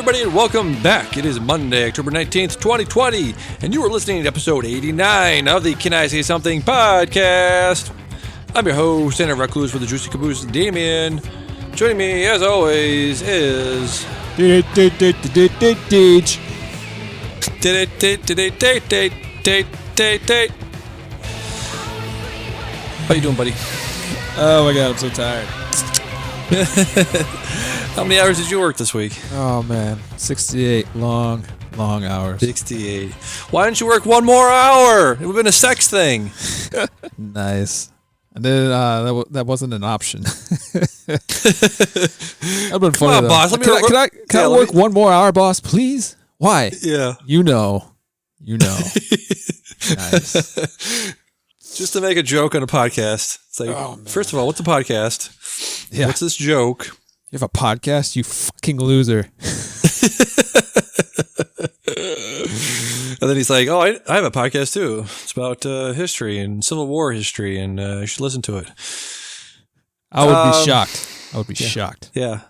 everybody, and welcome back. It is Monday, October 19th, 2020, and you are listening to episode 89 of the Can I Say Something podcast. I'm your host, and a recluse for the Juicy Caboose, Damon. Joining me, as always, is... How you doing, buddy? Oh my god, I'm so tired. How many hours did you work this week? Oh man, 68 long hours. 68. Why didn't you work one more hour? It would have been a sex thing. Nice. And then that wasn't an option. That'd been funny. Come on, though. boss. Can I work one more hour, boss? Please? Why? Yeah. You know. Nice. Just to make a joke on a podcast. It's like, first of all, what's a podcast? Yeah. What's this joke? You have a podcast, you fucking loser. And then he's like, oh, I have a podcast too. It's about history and Civil War history, and you should listen to it. I would be shocked. I would be shocked. Yeah.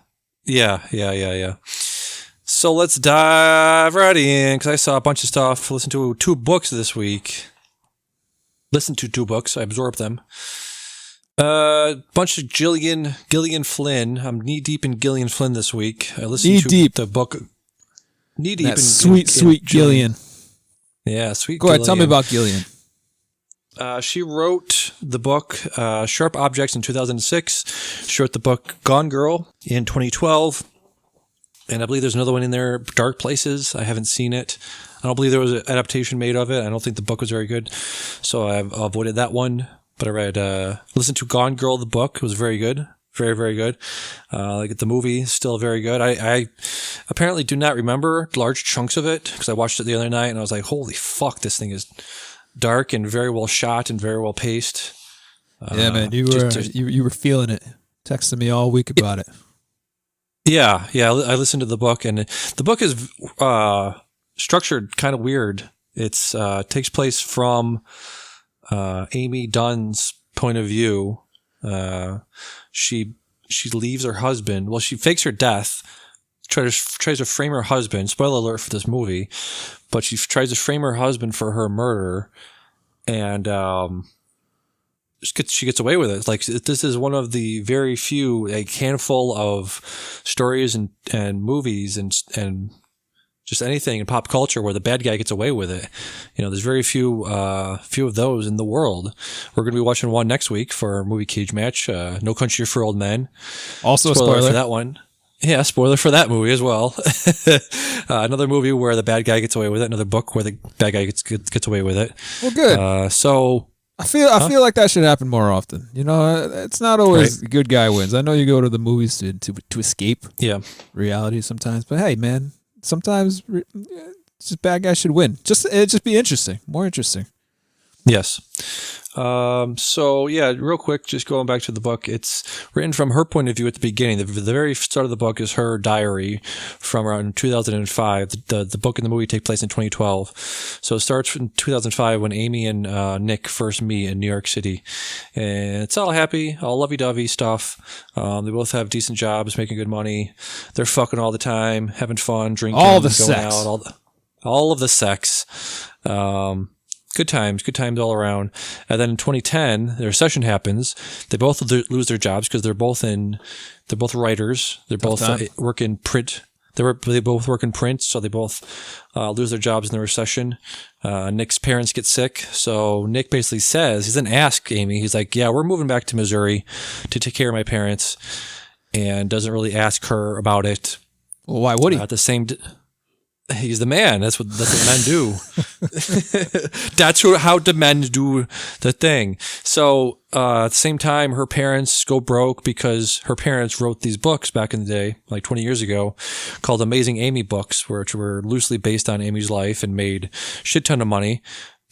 So let's dive right in, because I saw a bunch of stuff. Listened to two books this week. Listened to two books. I absorbed them. Bunch of Gillian Flynn. I'm knee deep in Gillian Flynn this week. I listened to the book. Knee deep in sweet Gillian. Yeah, sweet. Go ahead, tell me about Gillian. She wrote the book Sharp Objects in 2006. She wrote the book Gone Girl in 2012. And I believe there's another one in there, Dark Places. I haven't seen it. I don't believe there was an adaptation made of it. I don't think the book was very good. So I've avoided that one. But I listened to Gone Girl, the book. It was very good. Very, very good. Like the movie, still very good. I apparently do not remember large chunks of it because I watched it the other night and I was like, holy fuck, this thing is dark and very well shot and very well paced. Yeah, man, you were feeling it. Texting me all week about it. Yeah. I listened to the book, and the book is structured kind of weird. It's takes place from Amy Dunn's point of view. She leaves her husband. Well, she fakes her death. Tries to frame her husband. Spoiler alert for this movie, but she tries to frame her husband for her murder, and she gets away with it. Like, this is one of the very few, a handful of stories and movies and just anything in pop culture where the bad guy gets away with it. You know, there's very few of those in the world. We're going to be watching one next week for our movie Cage Match, No Country for Old Men. Also spoiler a spoiler for that one. Yeah, spoiler for that movie as well. Another movie where the bad guy gets away with it. Another book where the bad guy gets away with it. Well, good. I feel like that should happen more often. You know, it's not always the good guy wins. I know you go to the movies to escape reality sometimes, but hey, man, sometimes just bad guys should win. It'd just be interesting, more interesting. Yes. So yeah, real quick, just going back to the book, it's written from her point of view at the beginning. The very start of the book is her diary from around 2005. The book and the movie take place in 2012. So it starts in 2005 when Amy and Nick first meet in New York City. And it's all happy, all lovey-dovey stuff. They both have decent jobs, making good money. They're fucking all the time, having fun, drinking, all the going sex. out, all of the sex. Good times all around. And then in 2010, their recession happens. They both lose their jobs because they're both writers. They're both work in print. They both work in print, so they both lose their jobs in the recession. Nick's parents get sick, so Nick basically says, he doesn't ask Amy. He's like, yeah, we're moving back to Missouri to take care of my parents, and doesn't really ask her about it. Well, why would he? He's the man. That's what men do. That's how the men do the thing. So at the same time, her parents go broke because her parents wrote these books back in the day, like 20 years ago, called Amazing Amy books, which were loosely based on Amy's life and made shit ton of money.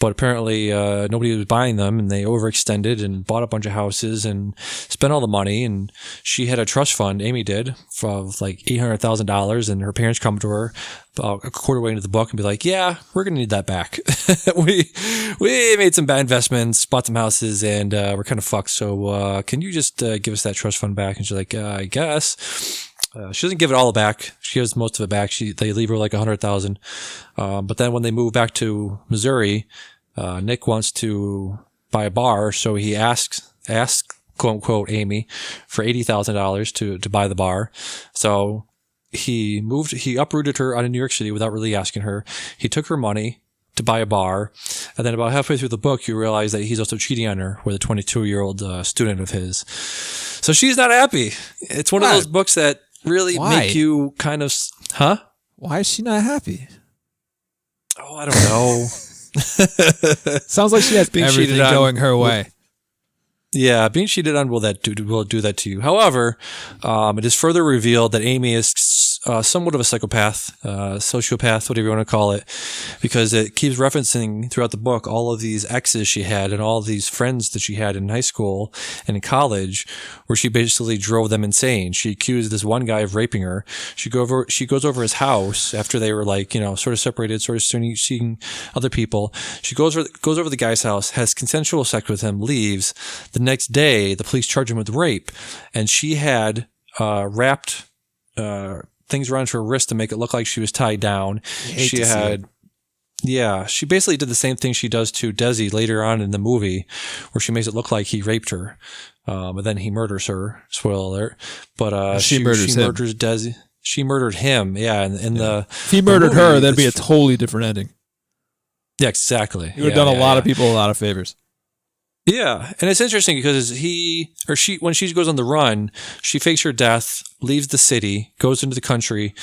But apparently nobody was buying them, and they overextended and bought a bunch of houses and spent all the money. And she had a trust fund, Amy did, for like $800,000. And her parents come to her about a quarter way into the book and be like, yeah, we're going to need that back. we made some bad investments, bought some houses, and we're kind of fucked. So can you just give us that trust fund back? And she's like, I guess. She doesn't give it all back. She gives most of it back. They leave her like $100,000. But then when they move back to Missouri, Nick wants to buy a bar, so he asks quote unquote Amy for $80,000 to buy the bar. So he uprooted her out of New York City without really asking her. He took her money to buy a bar, and then about halfway through the book, you realize that he's also cheating on her with a 22-year-old student of his. So she's not happy. It's one of those books that really make you kind of, Why is she not happy? Oh, I don't know. Sounds like she has everything going her way. Yeah, being cheated on will do that to you. However, it is further revealed that Amy is somewhat of a psychopath, sociopath, whatever you want to call it, because it keeps referencing throughout the book all of these exes she had and all of these friends that she had in high school and in college, where she basically drove them insane. She accused this one guy of raping her. She goes over his house after they were like, sort of separated, sort of seeing other people. She goes over the guy's house, has consensual sex with him, leaves. The next day, the police charge him with rape, and she had wrapped things around her wrist to make it look like she was tied down. She basically did the same thing she does to Desi later on in the movie, where she makes it look like he raped her, and then he murders her. Spoiler alert! But she murders Desi. She murdered him. Yeah, if he murdered her, that'd be a totally different ending. Yeah, exactly. He would have done a lot of people a lot of favors. Yeah, and it's interesting because when she goes on the run, she fakes her death, leaves the city, goes into the country,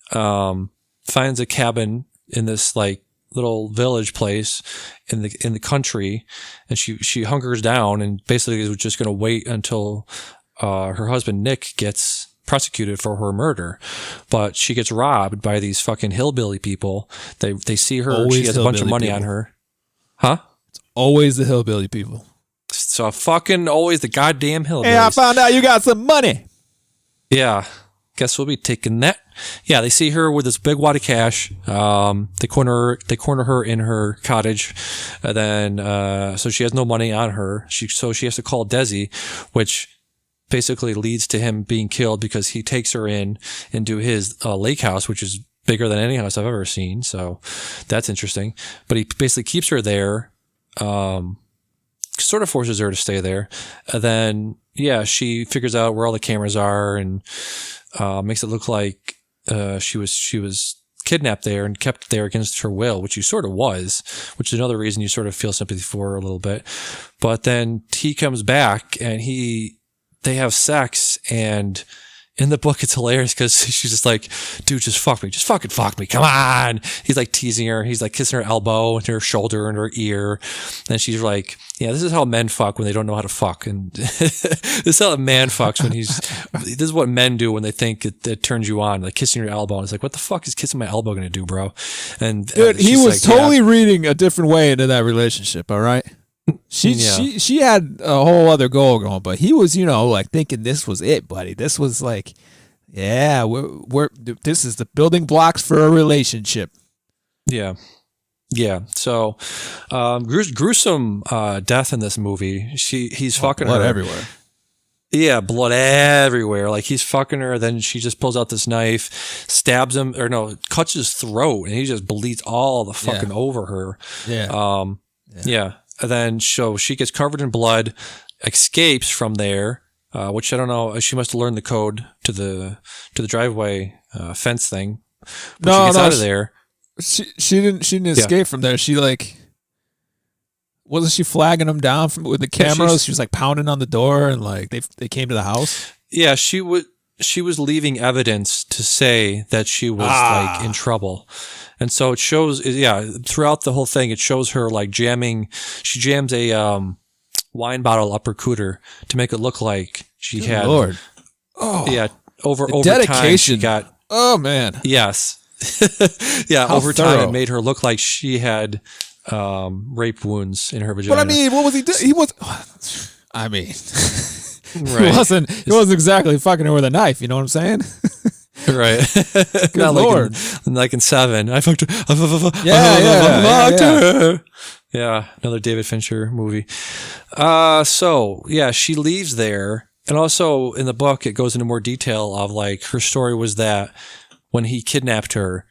finds a cabin in this like little village place in the country, and she hunkers down and basically is just going to wait until her husband Nick gets prosecuted for her murder. But she gets robbed by these fucking hillbilly people. They see her. Always she has a bunch of money on her. Huh? It's always the hillbilly people. So fucking always the goddamn hillbillies. Hey, I found out you got some money. Yeah. Guess we'll be taking that. Yeah, they see her with this big wad of cash. They corner her in her cottage. And then, so she has no money on her. So she has to call Desi, which basically leads to him being killed because he takes her into his lake house, which is bigger than any house I've ever seen. So that's interesting. But he basically keeps her there. Sort of forces her to stay there. And then, she figures out where all the cameras are and makes it look like she was kidnapped there and kept there against her will, which she sort of was, which is another reason you sort of feel sympathy for her a little bit. But then he comes back and they have sex, and in the book, it's hilarious because she's just like, dude, just fuck me. Just fucking fuck me. Come on. He's like teasing her. He's like kissing her elbow and her shoulder and her ear. And she's like, yeah, this is how men fuck when they don't know how to fuck. And this is how a man fucks when this is what men do when they think it turns you on, like kissing your elbow. And it's like, what the fuck is kissing my elbow going to do, bro? And dude, he was like, totally reading a different way into that relationship. All right. She had a whole other goal going, but he was, like thinking this was it, buddy. This was like, yeah, this is the building blocks for a relationship. Yeah. Yeah. So, gruesome death in this movie. He's fucking blood her everywhere. Yeah, blood everywhere. Like he's fucking her. Then she just pulls out this knife, stabs him, cuts his throat, and he just bleeds all the fucking over her. Yeah. Yeah. And then she gets covered in blood, escapes from there, which I don't know. She must have learned the code to the driveway fence thing. But she gets out of there. She didn't escape from there. She wasn't she flagging them down with the cameras? She was like pounding on the door, and like they came to the house. Yeah, she was leaving evidence to say that she was like in trouble. And so it shows, throughout the whole thing, it shows her like she jams a wine bottle up her cooter to make it look like she had. Lord. Oh. Yeah. Over dedication. Time she got. Oh, man. Yes. Yeah. How over thorough. time, it made her look like she had rape wounds in her vagina. But I mean, what was he doing? He was. I mean, right. He wasn't exactly fucking her with a knife. You know what I'm saying? Right. Good Lord. Like in Seven. I fucked her. Yeah. Yeah. Another David Fincher movie. She leaves there And also in the book, it goes into more detail of like her story was that when he kidnapped her,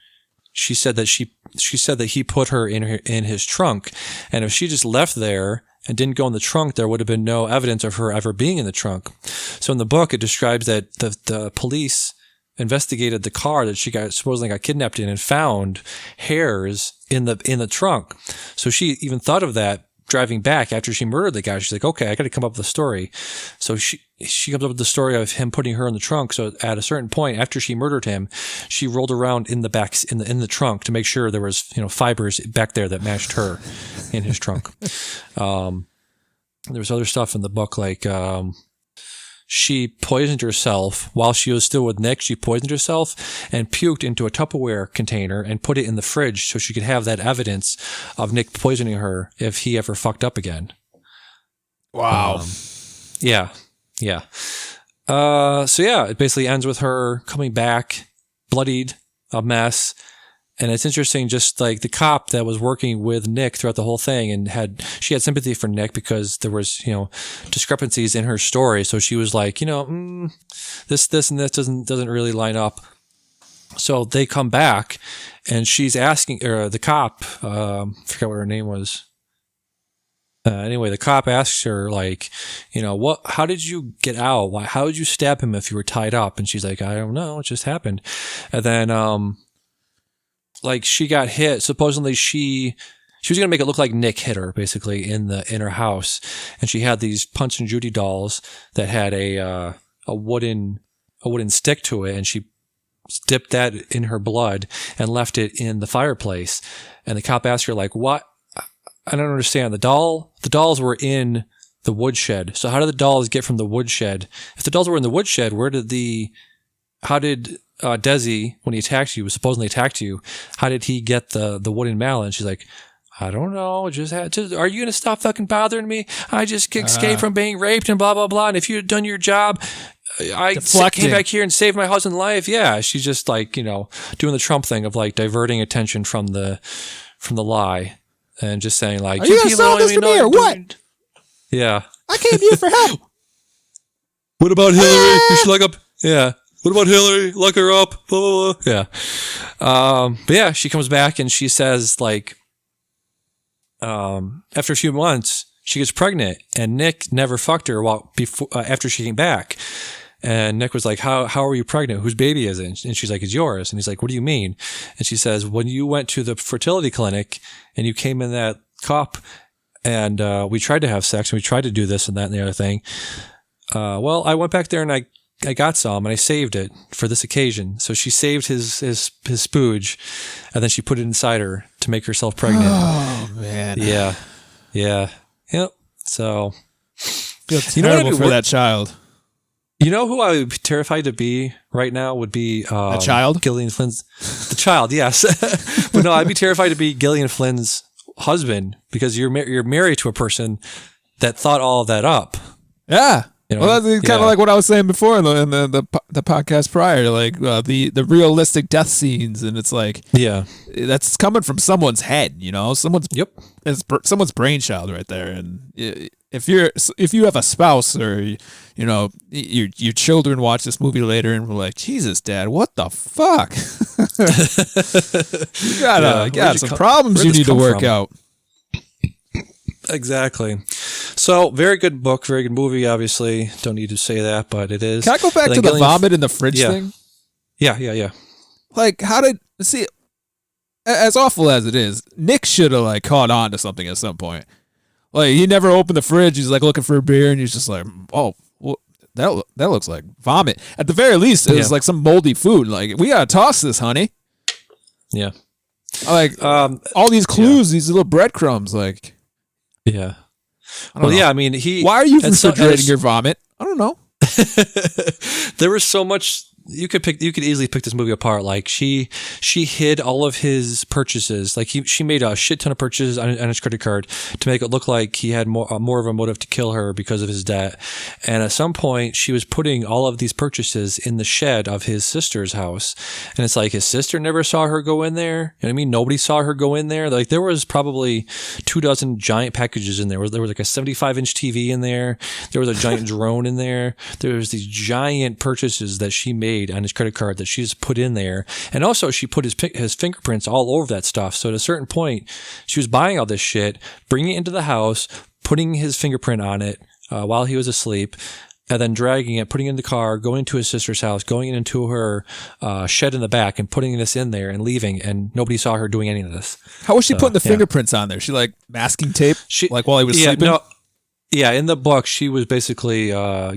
she said that he put her in his trunk, and if she just left there and didn't go in the trunk, there would have been no evidence of her ever being in the trunk. So in the book, it describes that the police investigated the car that she supposedly got kidnapped in and found hairs in the trunk. So she even thought of that driving back after she murdered the guy. She's like, okay, I got to come up with a story. So she comes up with the story of him putting her in the trunk. So at a certain point after she murdered him, she rolled around in the back in the trunk to make sure there was fibers back there that matched her in his trunk. There was other stuff in the book like she poisoned herself while she was still with Nick. She poisoned herself and puked into a Tupperware container and put it in the fridge so she could have that evidence of Nick poisoning her if he ever fucked up again. Wow. Yeah. So yeah, it basically ends with her coming back, bloodied, a mess. And it's interesting, just like the cop that was working with Nick throughout the whole thing, and she had sympathy for Nick because there was, discrepancies in her story. So she was like, this and this doesn't really line up. So they come back, and she's asking, or the cop, forget what her name was. Anyway, the cop asks her, like, how did you get out? How did you stab him if you were tied up? And she's like, I don't know. It just happened. And then, like she got hit. Supposedly she was going to make it look like Nick hit her basically in her house. And she had these Punch and Judy dolls that had a wooden stick to it. And she dipped that in her blood and left it in the fireplace. And the cop asked her like, what? I don't understand. The dolls were in the woodshed. So how did the dolls get from the woodshed? If the dolls were in the woodshed, how did Desi, when he supposedly attacked you, how did he get the wooden mallet? And she's like, I don't know. Are you going to stop fucking bothering me? I just escaped from being raped and blah, blah, blah. And if you had done your job, I came back here and saved my husband's life. Yeah. She's just like, doing the Trump thing of like diverting attention from the lie and just saying like, are you going to solve this for me or what? Yeah. I came here for help. What about Hillary? You should look up. Yeah. What about Hillary? Look her up. Blah, blah, blah. Yeah. But yeah, she comes back and she says like, after a few months, she gets pregnant and Nick never fucked her after she came back. And Nick was like, how are you pregnant? Whose baby is it? And she's like, it's yours. And he's like, what do you mean? And she says, when you went to the fertility clinic and you came in that cup and, we tried to have sex and we tried to do this and that and the other thing. Well, I went back there and I got some and I saved it for this occasion. So she saved his spooge and then she put it inside her to make herself pregnant. Oh man. Yeah. Yep. So feel terrible for that child. You know who I would be terrified to be right now would be a child? Gillian Flynn's the child, yes. But no, I'd be terrified to be Gillian Flynn's husband because you're married to a person that thought all of that up. Yeah. Well, that's kind of like what I was saying before in the podcast prior, like the realistic death scenes, and it's like, yeah, that's coming from someone's head, someone's brainchild right there. And if you have a spouse or your children watch this movie later and we're like, Jesus, Dad, what the fuck? you got some problems you need to work out. Exactly. So, very good book, very good movie, obviously. Don't need to say that, but it is. Can I go back to the vomit in the fridge thing? Yeah. Like, as awful as it is, Nick should have, like, caught on to something at some point. Like, he never opened the fridge. He's, like, looking for a beer, and he's just like, oh, well, that looks like vomit. At the very least, it was, like, some moldy food. Like, we got to toss this, honey. Yeah. Like, all these clues, these little breadcrumbs, like... Yeah. Well, yeah, I mean, why are you refrigerating your vomit? I don't know. There was so much you could easily pick this movie apart. Like she hid all of his purchases. Like she made a shit ton of purchases on his credit card to make it look like he had more of a motive to kill her because of his debt. And at some point, she was putting all of these purchases in the shed of his sister's house. And it's like his sister never saw her go in there. You know what I mean? Nobody saw her go in there. Like there was probably 24 giant packages in there. There was like a 75-inch TV in there. There was a giant drone in there. There was these giant purchases that she made on his credit card that she's put in there. And also she put his fingerprints all over that stuff. So at a certain point, she was buying all this shit, bringing it into the house, putting his fingerprint on it while he was asleep, and then dragging it, putting it in the car, going to his sister's house, going into her shed in the back and putting this in there and leaving. And nobody saw her doing any of this. How was she putting the fingerprints on there? She like masking tape like while he was sleeping? No. Yeah, in the book, she was basically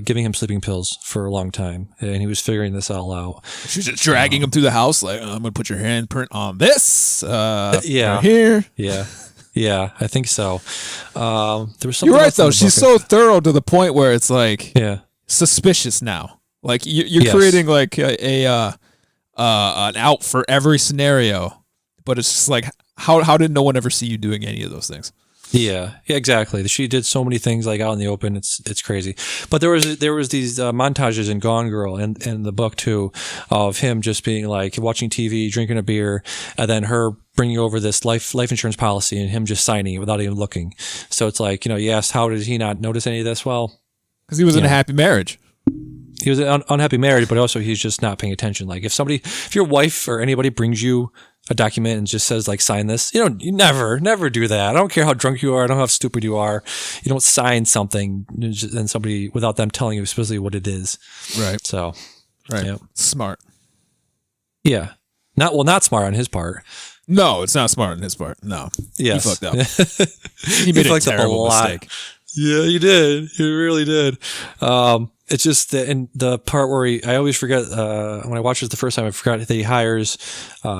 giving him sleeping pills for a long time, and he was figuring this all out. She was just dragging him through the house, like, I'm going to put your handprint on this. Yeah. Right here. Yeah, I think so. There was something. You're right, though. She's so thorough to the point where it's like suspicious now. Like, you're creating like an out for every scenario, but it's just like, how did no one ever see you doing any of those things? Yeah, exactly. She did so many things like out in the open. It's crazy. But there was these montages in Gone Girl and the book too, of him just being like watching TV, drinking a beer, and then her bringing over this life insurance policy and him just signing it without even looking. So it's like, you asked how did he not notice any of this? Well, because he was in a happy marriage. He was an unhappy marriage, but also he's just not paying attention. Like if your wife or anybody brings you a document and just says like, sign this, you never do that. I don't care how drunk you are. I don't know how stupid you are. You don't sign something and somebody without them telling you specifically what it is. Right. So, right. Yeah. Smart. Yeah. Not smart on his part. No, it's not smart on his part. No. Yes. He fucked up. He made a terrible mistake. Yeah, he did. He really did. It's just that in the part where I always forget, when I watched this the first time, I forgot that he hires,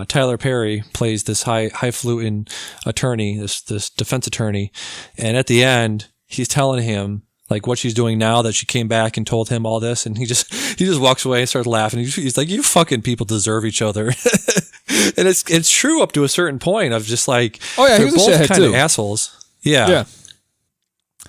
Tyler Perry plays this highfalutin attorney, this defense attorney. And at the end, he's telling him like what she's doing now that she came back and told him all this. And he just walks away and starts laughing. He's like, you fucking people deserve each other. And it's true up to a certain point of just like, oh yeah, he was both kind of assholes. Yeah. Yeah.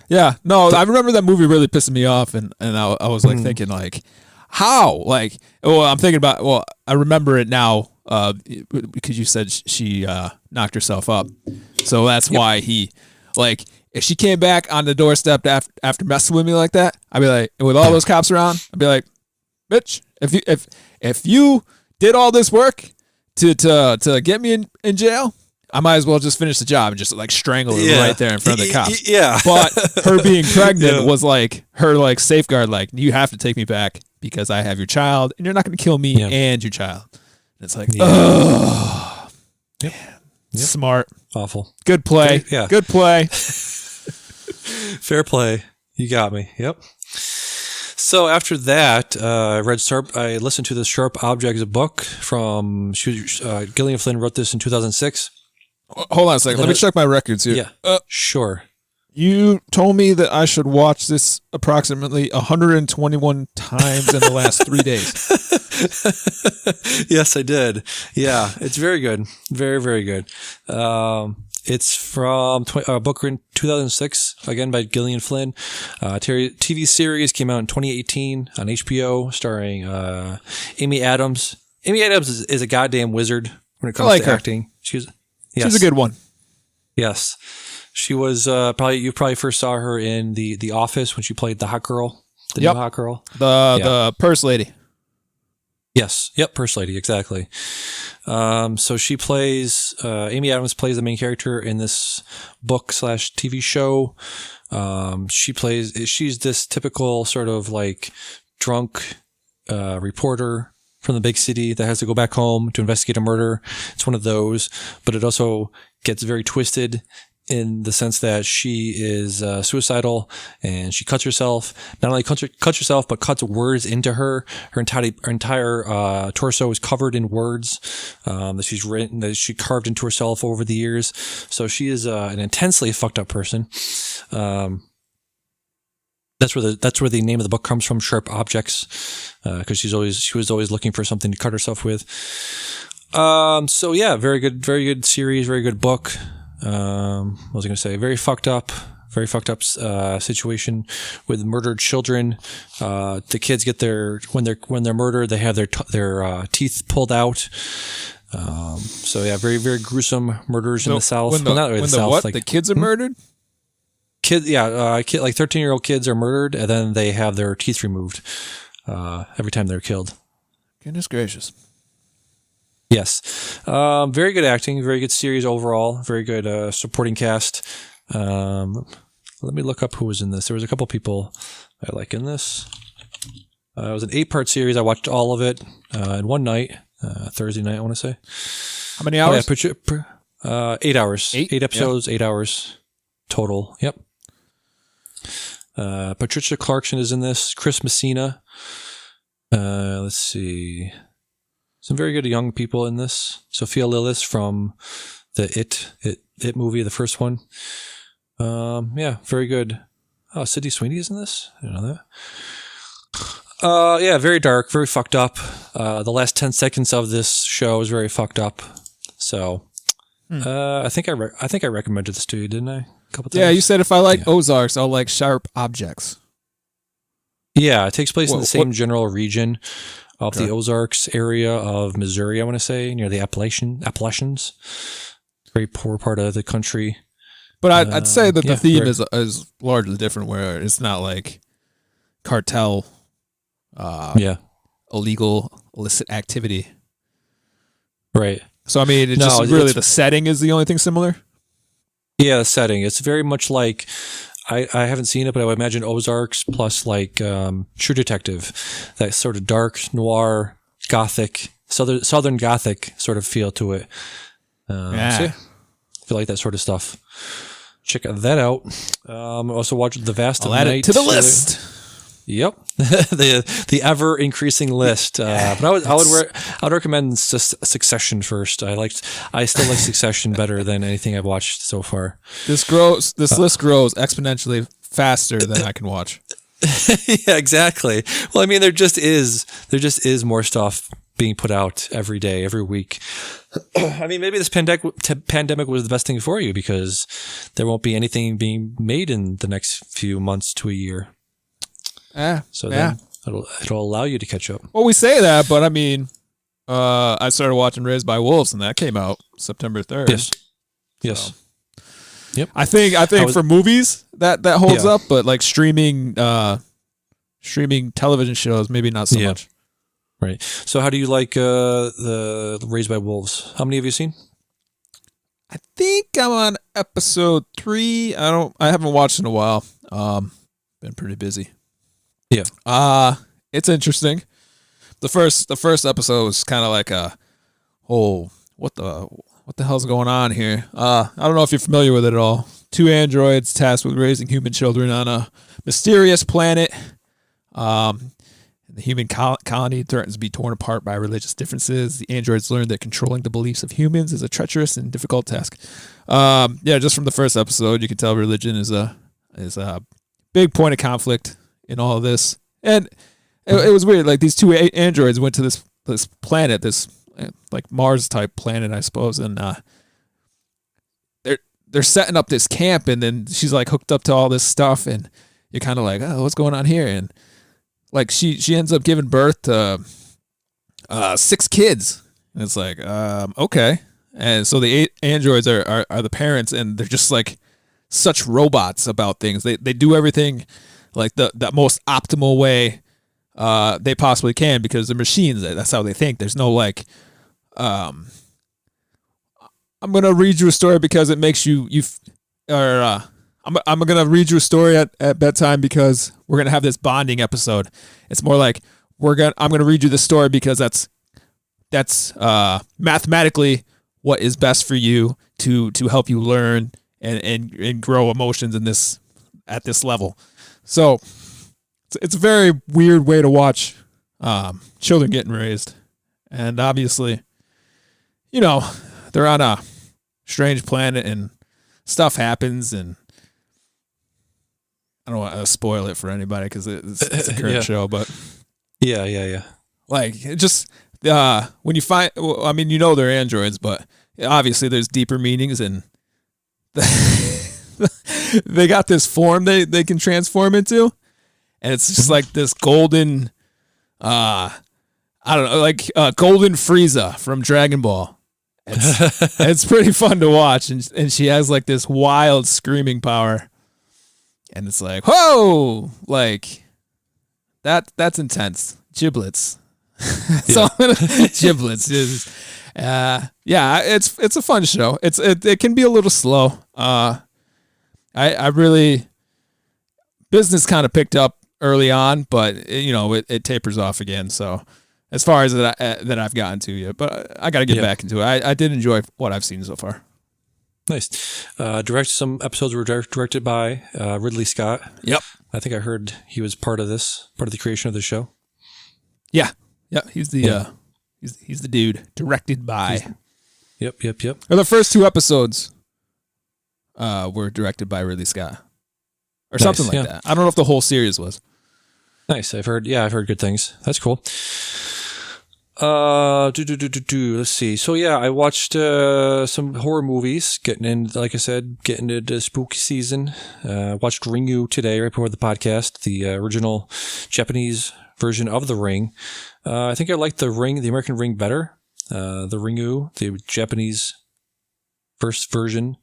Yeah, no, I remember that movie really pissing me off, and I was like thinking like, how? Like, well, I'm thinking about, well, I remember it now because you said she knocked herself up, so that's why he, like, if she came back on the doorstep after messing with me like that, I'd be like, with all those cops around, I'd be like, bitch, if you did all this work to get me in jail, I might as well just finish the job and just like strangle her right there in front of the cops. Yeah. But her being pregnant was like her like safeguard, like, you have to take me back because I have your child and you're not going to kill me and your child. And it's like, oh, yep. Smart. Awful. Good play. Yeah. Good play. Fair play. You got me. Yep. So after that, I listened to the Sharp Objects book from Gillian Flynn wrote this in 2006. Hold on a second. Let me check my records here. Yeah, sure. You told me that I should watch this approximately 121 times in the last 3 days. Yes, I did. Yeah, it's very good. Very, very good. It's from a book written 2006, again by Gillian Flynn. TV series came out in 2018 on HBO, starring Amy Adams. Amy Adams is a goddamn wizard when it comes to acting. She's a good one. Yes. She was you probably first saw her in the Office when she played the hot girl, new hot girl. The purse lady. Yes. Yep. Purse lady. Exactly. So she plays, Amy Adams plays the main character in this book / TV show. She's this typical sort of like drunk, reporter from the big city that has to go back home to investigate a murder. It's one of those, but it also gets very twisted in the sense that she is suicidal and she cuts herself. Not only cuts herself, but cuts words into her. Her entire torso is covered in words that she's written, that she carved into herself over the years. So she is an intensely fucked up person. That's where the name of the book comes from, Sharp Objects, because she was always looking for something to cut herself with. So yeah, very good series, very good book. What was I going to say? Very fucked up situation with murdered children. The kids get when they're murdered, they have their teeth pulled out. So yeah, very very gruesome murders in the South. The kids are murdered. Like 13-year-old kids are murdered, and then they have their teeth removed every time they're killed. Goodness gracious. Yes. Very good acting, very good series overall, very good supporting cast. Let me look up who was in this. There was a couple people I like in this. It was an 8-part series. I watched all of it in one night, Thursday night, I want to say. How many hours? 8 hours. 8? 8 episodes, 8 hours total. Yep. Patricia Clarkson is in this. Chris Messina. Let's see. Some very good young people in this. Sophia Lillis from the It movie, the first one. Yeah, very good. Oh, Sydney Sweeney is in this? I didn't know that. Yeah, very dark, very fucked up. The last 10 seconds of this show is very fucked up. So, I think I recommended this to you, didn't I? A couple times. Yeah, you said if I like Ozarks, I'll like Sharp Objects. Yeah, it takes place in the same general region of the Ozarks area of Missouri, I want to say, near the Appalachians. Very poor part of the country. But I'd say that the theme is largely different, where it's not like cartel, illegal, illicit activity. Right. So, I mean, the setting is the only thing similar? Yeah, the setting. It's very much like, I haven't seen it, but I would imagine Ozarks plus like True Detective, that sort of dark, noir, gothic, southern gothic sort of feel to it. So yeah, if you like that sort of stuff, check that out. Also watch The Vast of Night. I'll add it to the list. Yep, the ever increasing list. But I would recommend Succession first. I still like Succession better than anything I've watched so far. This list grows exponentially faster than I can watch. Yeah, exactly. Well, I mean, there just is more stuff being put out every day, every week. I mean, maybe this pandemic was the best thing for you, because there won't be anything being made in the next few months to a year. Then it'll allow you to catch up. Well, we say that, but I mean, I started watching Raised by Wolves, and that came out September 3rd. Yes. So, yep. I think for movies that holds up, but like streaming television shows, maybe not so much. Right. So how do you like the Raised by Wolves? How many have you seen? I think I'm on episode 3. I haven't watched in a while. Been pretty busy. Yeah. It's interesting. The first episode was kind of like what the hell's going on here? I don't know if you're familiar with it at all. 2 androids tasked with raising human children on a mysterious planet. The human colony threatens to be torn apart by religious differences. The androids learn that controlling the beliefs of humans is a treacherous and difficult task. Just from the first episode, you can tell religion is a big point of conflict in all of this. And it was weird. Like, these 2 androids went to this planet, this like Mars type planet, I suppose, and they're setting up this camp, and then she's like hooked up to all this stuff, and you're kind of like, oh, what's going on here? And like she ends up giving birth to 6 kids, and it's like, okay. And so the 8 androids are the parents, and they're just like such robots about things. They do everything like the most optimal way they possibly can, because they're machines. That's how they think. There's no like, I'm gonna read you a story because it makes I'm gonna read you a story at bedtime because we're gonna have this bonding episode. It's more like I'm gonna read you the story because that's mathematically what is best for you to help you learn and grow emotions at this level. So it's a very weird way to watch children getting raised. And obviously, they're on a strange planet and stuff happens, and I don't want to spoil it for anybody because it's a current show, but yeah. Like it just when you find, well, I mean, they're androids, but obviously there's deeper meanings, and they got this form they can transform into, and it's just like this golden, I don't know, like golden Frieza from Dragon Ball. It's pretty fun to watch, and she has like this wild screaming power, and it's like, whoa, like that's intense. Giblets. So giblets is it's a fun show. It can be a little slow. I really, business kind of picked up early on, but it tapers off again. So as far as that I've gotten to yet, but I got to get back into it. I did enjoy what I've seen so far. Nice. Some episodes were directed by Ridley Scott. Yep. I think I heard he was part of the creation of the show. Yeah. He's the he's the dude. Directed by. Yep. Or the first 2 episodes were directed by Ridley Scott, or something like that. I don't know if the whole series was. Nice. I've heard good things. That's cool. Let's see. So I watched some horror movies. Getting into spooky season. Watched Ringu today, right before the podcast. The original Japanese version of The Ring. I think I liked the American Ring better. The Ringu, the Japanese first version,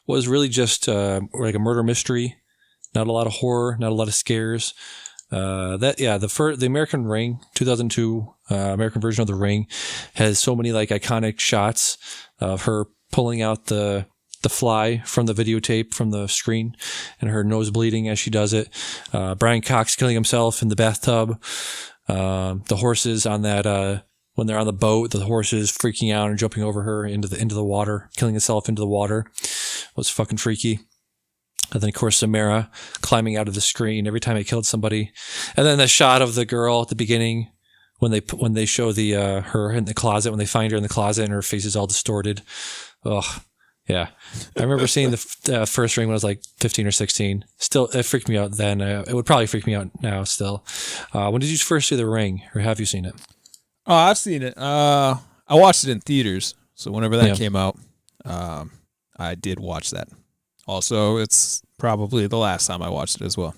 was really just like a murder mystery. Not a lot of horror, not a lot of scares. The American Ring, 2002 American version of The Ring, has so many like iconic shots of her pulling out the fly from the videotape from the screen, and her nose bleeding as she does it. Brian Cox killing himself in the bathtub. The horses on that when they're on the boat, the horses freaking out and jumping over her into the water, killing itself into the water, was fucking freaky. And then, of course, Samara climbing out of the screen every time I killed somebody. And then the shot of the girl at the beginning when they show her in the closet, when they find her in the closet and her face is all distorted. Oh, yeah. I remember seeing the first Ring when I was like 15 or 16. Still, it freaked me out then. It would probably freak me out now still. When did you first see The Ring, or have you seen it? Oh, I've seen it. I watched it in theaters. So whenever that came out, I did watch that. Also, it's probably the last time I watched it as well.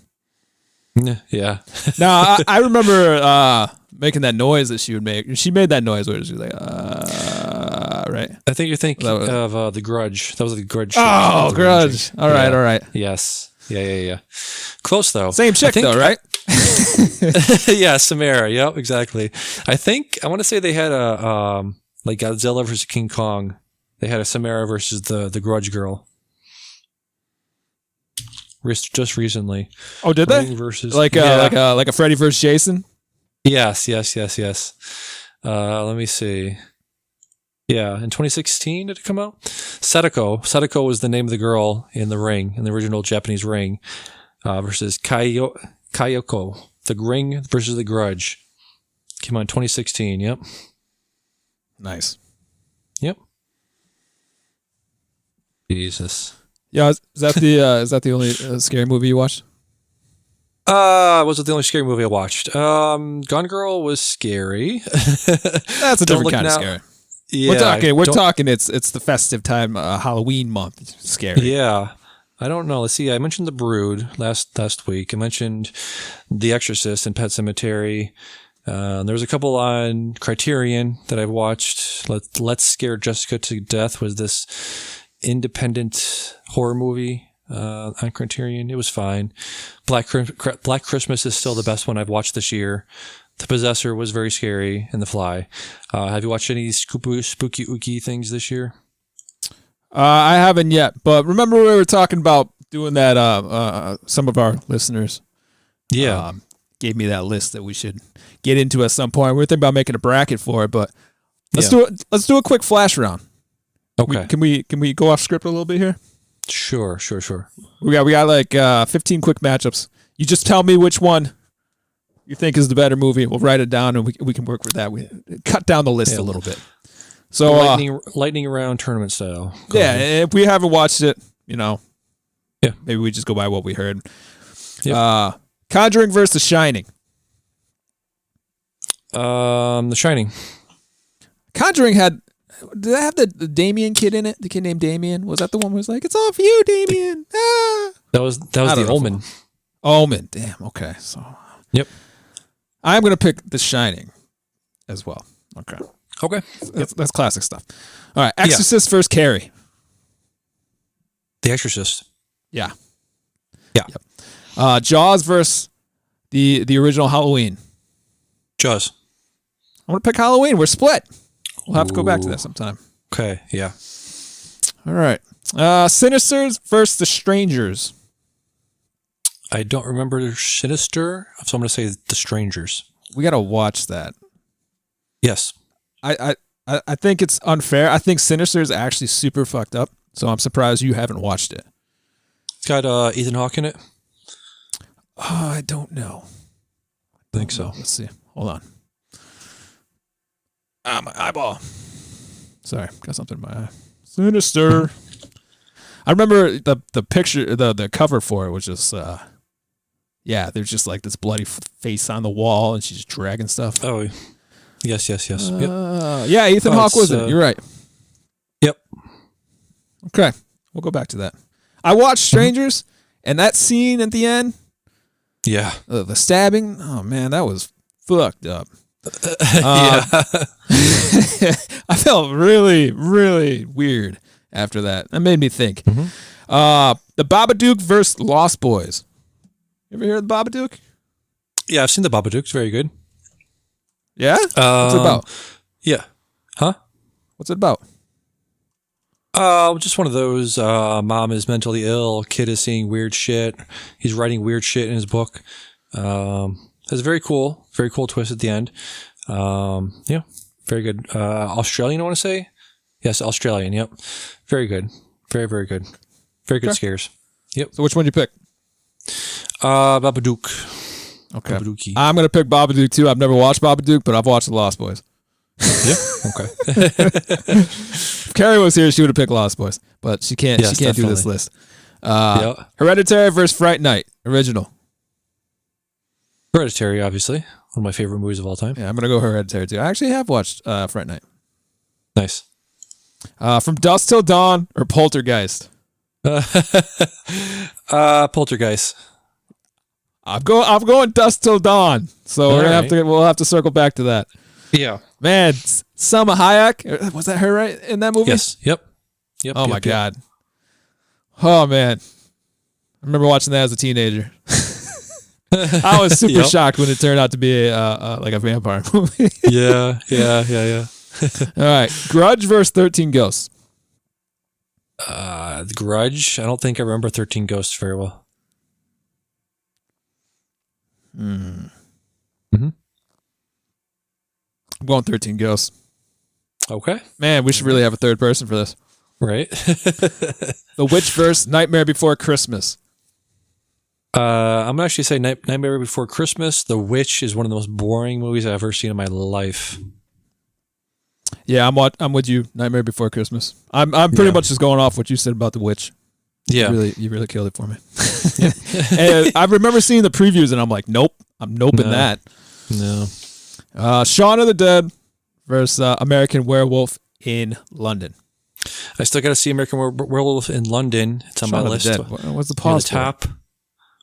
Yeah. Now, I remember making that noise that she would make. She made that noise where she was like, right? I think you're thinking of The Grudge. That was The Grudge. Oh, Grudge. All right. Yes. Yeah. Close, though. Same chick, though, right? Yeah, Samara. Yep, exactly. I want to say they had a, like Godzilla versus King Kong. They had a Samara versus the Grudge girl. Just recently. Oh, did they? Versus, like a Freddy versus Jason? Yes. Let me see. Yeah, in 2016 did it come out? Sadako was the name of the girl in The Ring, in the original Japanese Ring, versus Kayoko. The Ring versus The Grudge. Came out in 2016, yep. Nice. Yep. Jesus. Yeah, is that the only scary movie you watched? Was it the only scary movie I watched? Gone Girl was scary. That's a different kind of scary. Yeah, we're talking. It's the festive time, Halloween month. It's scary. Yeah, I don't know. Let's see. I mentioned The Brood last week. I mentioned The Exorcist and Pet Sematary. There was a couple on Criterion that I've watched. Let's Scare Jessica to Death was this independent horror movie on Criterion. It was fine. Black Christmas is still the best one I've watched this year. The Possessor was very scary, and The Fly. Have you watched any spooky ooky things this year? I haven't yet, but remember we were talking about doing that. Some of our listeners, gave me that list that we should get into at some point. We were thinking about making a bracket for it, but let's do a quick flash round. Okay. Can we go off script a little bit here? Sure. We got like 15 quick matchups. You just tell me which one you think is the better movie. We'll write it down, and we can work with that. We cut down the list a little bit. So lightning round tournament style. If we haven't watched it, maybe we just go by what we heard. Yep. Conjuring versus The Shining. The Shining. Conjuring had. Did that have the Damien kid in it? The kid named Damien? Was that the one who was like, "It's all for you, Damien"? That was the Omen. Omen. Damn. Okay. So. Yep. I'm gonna pick The Shining, as well. Okay. Okay. That's classic stuff. All right. Exorcist versus Carrie. The Exorcist. Yeah. Yeah. Yep. Jaws versus the original Halloween. Jaws. I'm gonna pick Halloween. We're split. We'll have to go back to that sometime. Okay. Yeah. All right. Sinisters versus The Strangers. I don't remember Sinister, so I'm going to say The Strangers. We got to watch that. Yes. I think it's unfair. I think Sinister is actually super fucked up, so I'm surprised you haven't watched it. It's got Ethan Hawke in it? Oh, I don't know. I think so. Let's see. Hold on. My eyeball. Sorry, got something in my eye. Sinister. I remember the picture, the cover for it was just, there's just like this bloody face on the wall, and she's dragging stuff. Oh, yes. Yep. Yeah, Ethan Hawke was it. You're right. Yep. Okay, we'll go back to that. I watched Strangers, and that scene at the end. Yeah. The stabbing. Oh man, that was fucked up. Yeah. I felt really, really weird after that. That made me think. Mm-hmm. The Babadook versus Lost Boys. You ever hear of the Babadook? Yeah, I've seen the Babadook. It's very good. Yeah? What's it about? Yeah. Huh? What's it about? Just one of those, mom is mentally ill, kid is seeing weird shit. He's writing weird shit in his book. It's very cool twist at the end. Yeah, very good. Australian, I want to say. Yes, Australian. Yep. Very good. Very, very good. Very good scares. Yep. So which one you pick? Babadook. Okay. Babadookie. I'm going to pick Babadook too. I've never watched Babadook, but I've watched The Lost Boys. Yeah. Okay. If Carrie was here, she would have picked Lost Boys, but she can't. Yes, she can't do this definitely. list. Hereditary versus Fright Night. Original. Hereditary, obviously. One of my favorite movies of all time. Yeah, I'm going to go Hereditary too. I actually have watched Fright Night. Nice. From Dusk Till Dawn or Poltergeist? Poltergeist. I'm going Dusk Till Dawn. So we'll have to circle back to that. Yeah. Man, Salma Hayek, was that her right in that movie? Yes. Yep. Oh my God. Oh man. I remember watching that as a teenager. I was super shocked when it turned out to be like a vampire movie. Yeah. All right. Grudge versus 13 Ghosts. Grudge. I don't think I remember 13 Ghosts very well. Mm-hmm. I'm going 13 Ghosts. Okay. Man, we should really have a third person for this. Right. The Witch versus Nightmare Before Christmas. I'm gonna actually say Nightmare Before Christmas. The Witch is one of the most boring movies I've ever seen in my life. Yeah, I'm with you. Nightmare Before Christmas. I'm pretty much just going off what you said about The Witch. Yeah. You really killed it for me. And I remember seeing the previews and I'm like, nope, I'm noping that. No. Shaun of the Dead versus American Werewolf in London. I still got to see American Werewolf in London. It's on my list. What's the pause the top?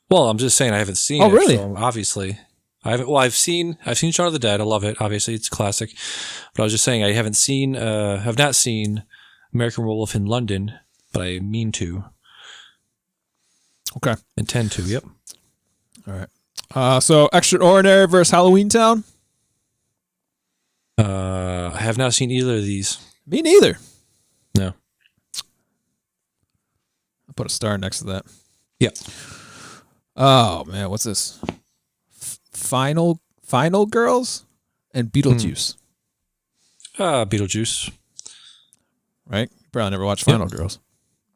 Well, I'm just saying I haven't seen it. Oh, really? So obviously. I haven't. Well, I've seen Shaun of the Dead. I love it. Obviously, it's a classic. But I was just saying I have not seen American Werewolf in London, but I mean to. Okay. Intend to. Yep. All right. So Extraordinary versus Halloween Town. I have not seen either of these. Me neither. No. I'll put a star next to that. Yeah. Oh man, what's this? Final Girls and Beetlejuice. Beetlejuice. Right? You probably never watched Final Girls.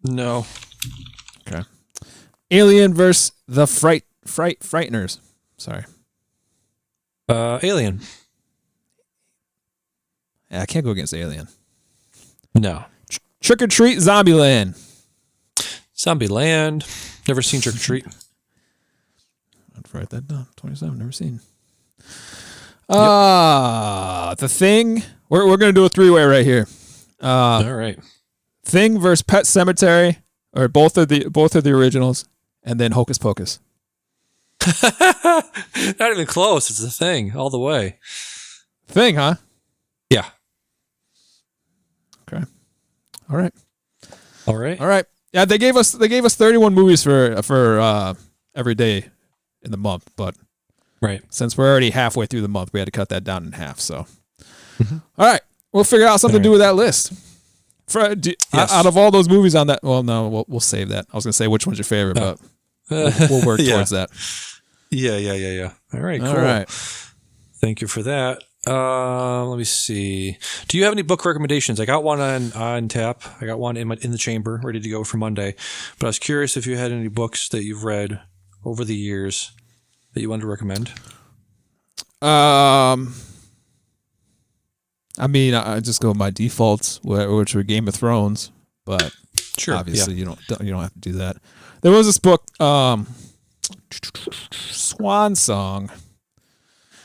No. Okay. Alien versus the Frighteners. Sorry. Alien. Yeah, I can't go against Alien. No. Trick or Treat Zombieland. Zombieland. Never seen Trick or Treat. I have to write that down. 27, never seen. The Thing. We're gonna do a 3-way right here. All right. Thing versus Pet Sematary, or both of the originals, and then Hocus Pocus. Not even close. It's The Thing all the way. Thing, huh? Yeah. Okay. All right. Yeah, they gave us 31 movies for every day in the month, but right, since we're already halfway through the month, we had to cut that down in half. So, all right, we'll figure out something to do with that list. Out of all those movies on that, well, no, we'll save that. I was gonna say which one's your favorite, but we'll work towards that. Yeah. All right, cool. All right. Thank you for that. Let me see. Do you have any book recommendations? I got one on tap. I got one in the chamber, ready to go for Monday. But I was curious if you had any books that you've read over the years that you wanted to recommend. I mean, I just go by defaults, which were Game of Thrones, but sure, obviously you don't have to do that. There was this book, Swan Song.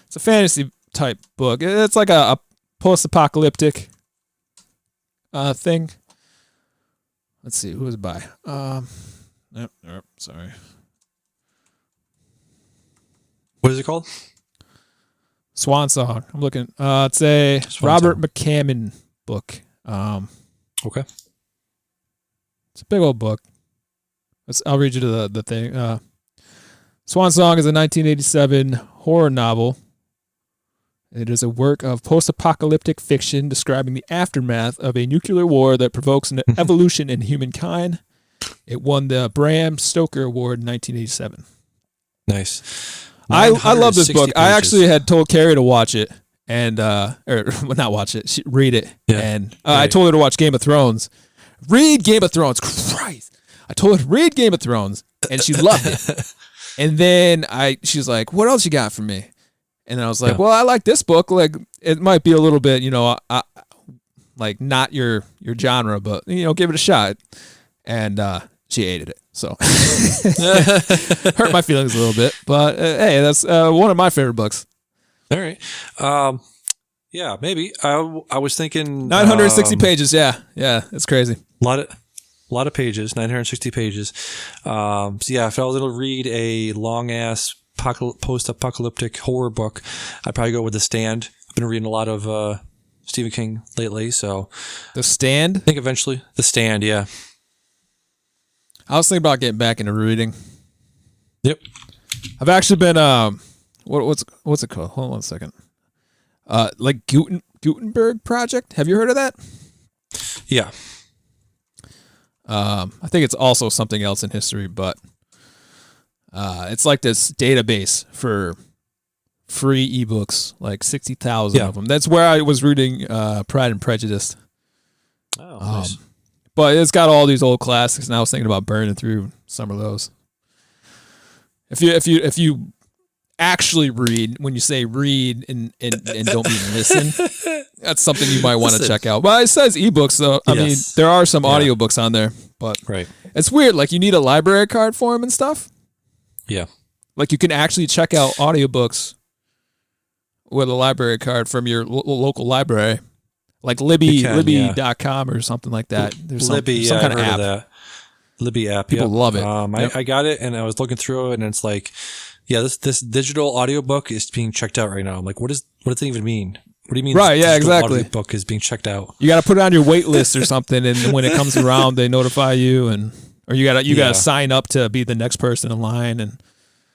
It's a fantasy type book. It's like a post-apocalyptic thing. Let's see, who was it by? Sorry. What is it called? Swan Song. I'm looking. It's a Robert McCammon book. Okay. It's a big old book. I'll read you to the thing. Swan Song is a 1987 horror novel. It is a work of post-apocalyptic fiction describing the aftermath of a nuclear war that provokes an evolution in humankind. It won the Bram Stoker Award in 1987. Nice. I love this book. Pages. I actually had told Carrie to watch it and not watch it, read it. Yeah. And I told her to watch Game of Thrones. Read Game of Thrones. Christ. I told her to read Game of Thrones, and she loved it. And then she's like, "What else you got for me?" And then I was like, "Well, I like this book. Like, it might be a little bit, like not your genre, but give it a shot." And she hated it, so hurt my feelings a little bit. But hey, that's one of my favorite books. All right, yeah, maybe. I was thinking 960 pages. Yeah, it's crazy. A lot of pages, 960 pages. So yeah, if I was going to read a long ass post-apocalyptic horror book, I'd probably go with The Stand. I've been reading a lot of Stephen King lately, so The Stand. I think eventually The Stand. Yeah, I was thinking about getting back into reading. Yep, I've actually been what's it called? Hold on 1 second. Like Gutenberg Project. Have you heard of that? Yeah. I think it's also something else in history, but it's like this database for free ebooks, like 60,000 of them. That's where I was reading Pride and Prejudice. Oh, nice. But it's got all these old classics, and I was thinking about burning through some of those. If you actually read, when you say read and don't mean listen, that's something you might want to check out. Well, it says ebooks, so I mean there are some audiobooks on there, but it's weird. Like you need a library card for them and stuff. Yeah, like you can actually check out audiobooks with a library card from your local library, like Libby.com or something like that. There's some kind of app. That. Libby app. People love it. I got it, and I was looking through it, and it's like, this digital audiobook is being checked out right now. I'm like, what does it even mean? What do you mean? Right, yeah, exactly. Audiobook is being checked out. You got to put it on your wait list or something, and when it comes around, they notify you, or you gotta sign up to be the next person in line. And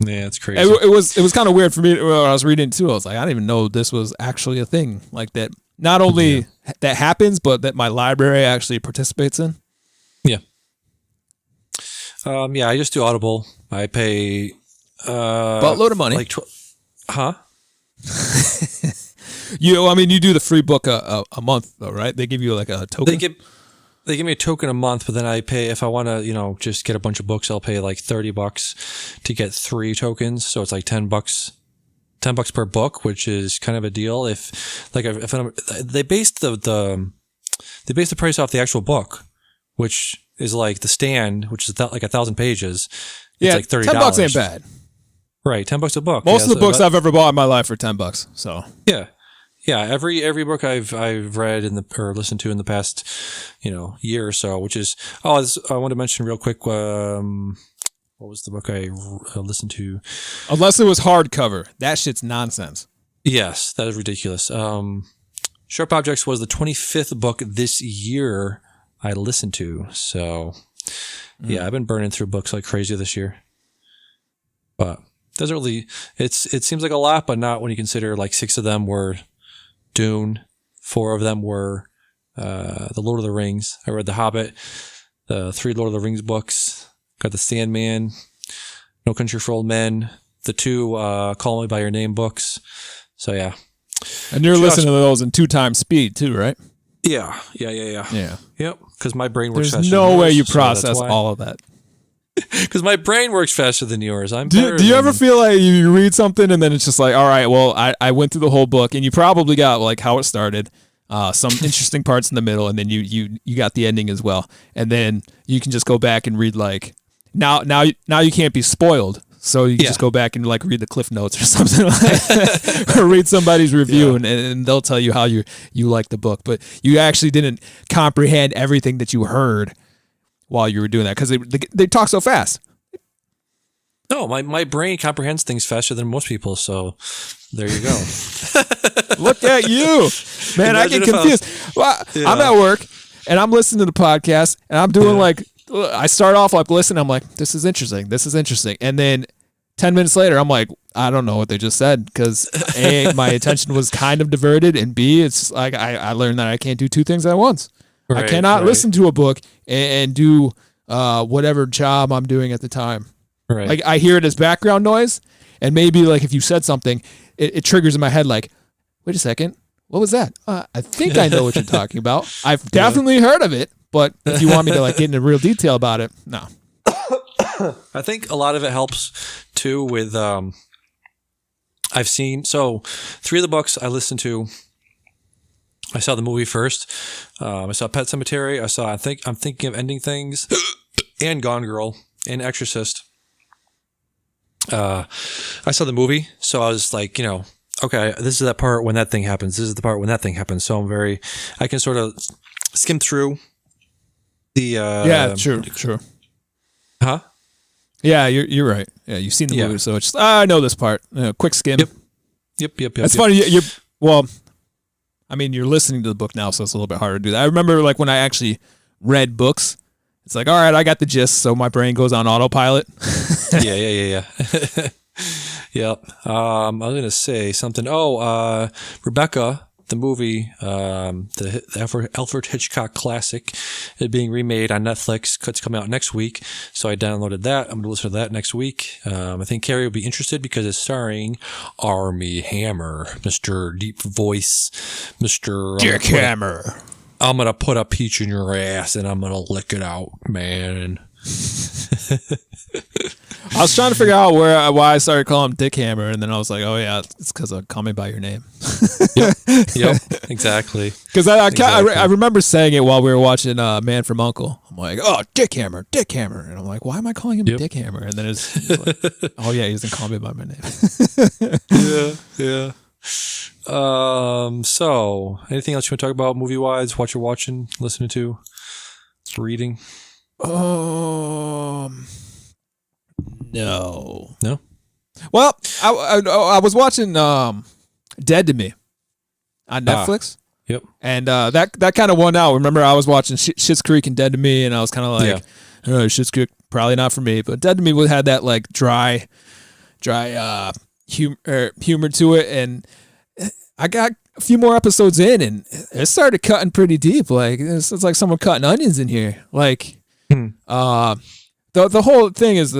yeah, it's crazy. It was kind of weird for me when I was reading it too. I was like, I didn't even know this was actually a thing like that. Not only that happens, but that my library actually participates in. Yeah. I just do Audible. I pay buttload of money. You do the free book a month though, right? They give you like a token. They give me a token a month, but then I pay if I want to, just get a bunch of books. I'll pay like $30 to get 3 tokens, so it's like $10 per book, which is kind of a deal. If they based the price off the actual book, which is like The Stand, which is like 1,000 pages. It's like $30. $10 ain't bad. Right, $10 a book. Most of the books I've ever bought in my life are $10. So yeah. Every book I've read or listened to in the past, year or so, which is I want to mention real quick. What was the book I listened to? Unless it was hardcover, that shit's nonsense. Yes, that is ridiculous. Sharp Objects was the 25th book this year I listened to. So yeah, I've been burning through books like crazy this year. But doesn't really, it seems like a lot, but not when you consider like 6 of them were Dune, 4 of them were The Lord of the Rings. I read The Hobbit, the 3 Lord of the Rings books, got The Sandman, No Country for Old Men, the 2 Call Me By Your Name books. So yeah. And you're listening to those in 2 times speed too, right? Yeah. Yep, because my brain works faster. There's no way you process all of that. Because my brain works faster than yours. Do you ever feel like you read something and then it's just like, all right, well, I went through the whole book and you probably got like how it started, some interesting parts in the middle, and then you got the ending as well, and then you can just go back and read like now you can't be spoiled, so you can just go back and like read the cliff notes or something like or read somebody's review and they'll tell you how you like the book, but you actually didn't comprehend everything that you heard while you were doing that, because they talk so fast. No, my brain comprehends things faster than most people, so there you go. Look at you. Man, I get confused. I'm at work, and I'm listening to the podcast, and I'm doing I start off like listening, I'm like, this is interesting. And then 10 minutes later, I'm like, I don't know what they just said, because A, my attention was kind of diverted, and B, it's like I learned that I can't do 2 things at once. Right, I cannot listen to a book and do whatever job I'm doing at the time. Right. Like I hear it as background noise, and maybe like if you said something, it triggers in my head like, wait a second, what was that? I think I know what you're talking about. I've definitely heard of it, but if you want me to like get into real detail about it, no. I think a lot of it helps too with I've seen 3 of the books I listened to. I saw the movie first. I saw Pet Sematary. I'm Thinking of Ending Things, and Gone Girl, and Exorcist. I saw the movie, so I was like, okay, this is that part when that thing happens. This is the part when that thing happens. So I can sort of skim through the. True. Huh? Yeah, you're right. Yeah, you've seen the movie, so it's just, I know this part. Quick skim. Yep. That's funny. I mean, you're listening to the book now, so it's a little bit harder to do that. I remember like when I actually read books, it's like, all right, I got the gist, so my brain goes on autopilot. Yeah. Yep. I was going to say something. Rebecca, the movie, the Alfred Hitchcock classic, is being remade on Netflix. It's coming out next week, so I downloaded that. I'm going to listen to that next week. I think Carrie will be interested because it's starring Armie Hammer, Mr. Deep Voice, Mr. Dick Hammer. I'm going to put a peach in your ass and I'm going to lick it out, man. I was trying to figure out why I started calling him Dick Hammer, and then I was like, oh yeah, it's because of Call Me By Your Name. Yep, exactly. Because I remember saying it while we were watching Man from U.N.C.L.E. I'm like, oh, Dick Hammer. And I'm like, why am I calling him Dick Hammer? And then it's like, oh yeah, he doesn't call me by my name. Yeah. So anything else you want to talk about movie-wise, what you're watching, listening to, reading? No. Well, I was watching Dead to Me on Netflix. Yep. And that kind of won out. Remember, I was watching Schitt's Creek and Dead to Me, and I was kind of like, Schitt's Creek probably not for me. But Dead to Me had that like dry humor to it, and I got a few more episodes in, and it started cutting pretty deep. Like it's like someone cutting onions in here. Like the whole thing is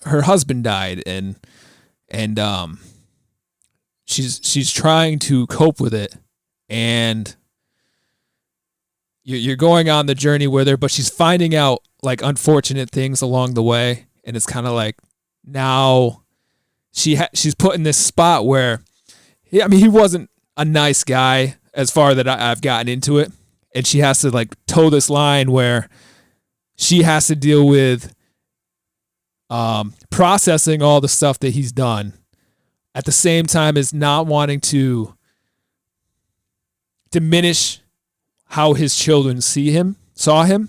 her husband died, and she's trying to cope with it, and you're going on the journey with her, but she's finding out like unfortunate things along the way, and it's kind of like now she's put in this spot where, he wasn't a nice guy as far that I've gotten into it, and she has to like toe this line where she has to deal with processing all the stuff that he's done, at the same time as not wanting to diminish how his children saw him.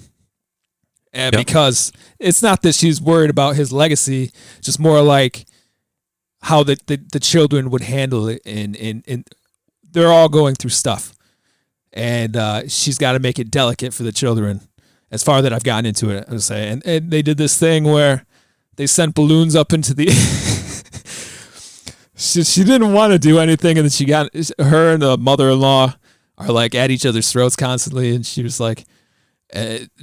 And because it's not that she's worried about his legacy, just more like how the children would handle it. And they're all going through stuff. And she's got to make it delicate for the children. As far that I've gotten into it, I would say. And they did this thing where they sent balloons up into the... she didn't want to do anything, and then she got... Her and the mother-in-law are like at each other's throats constantly, and she was like...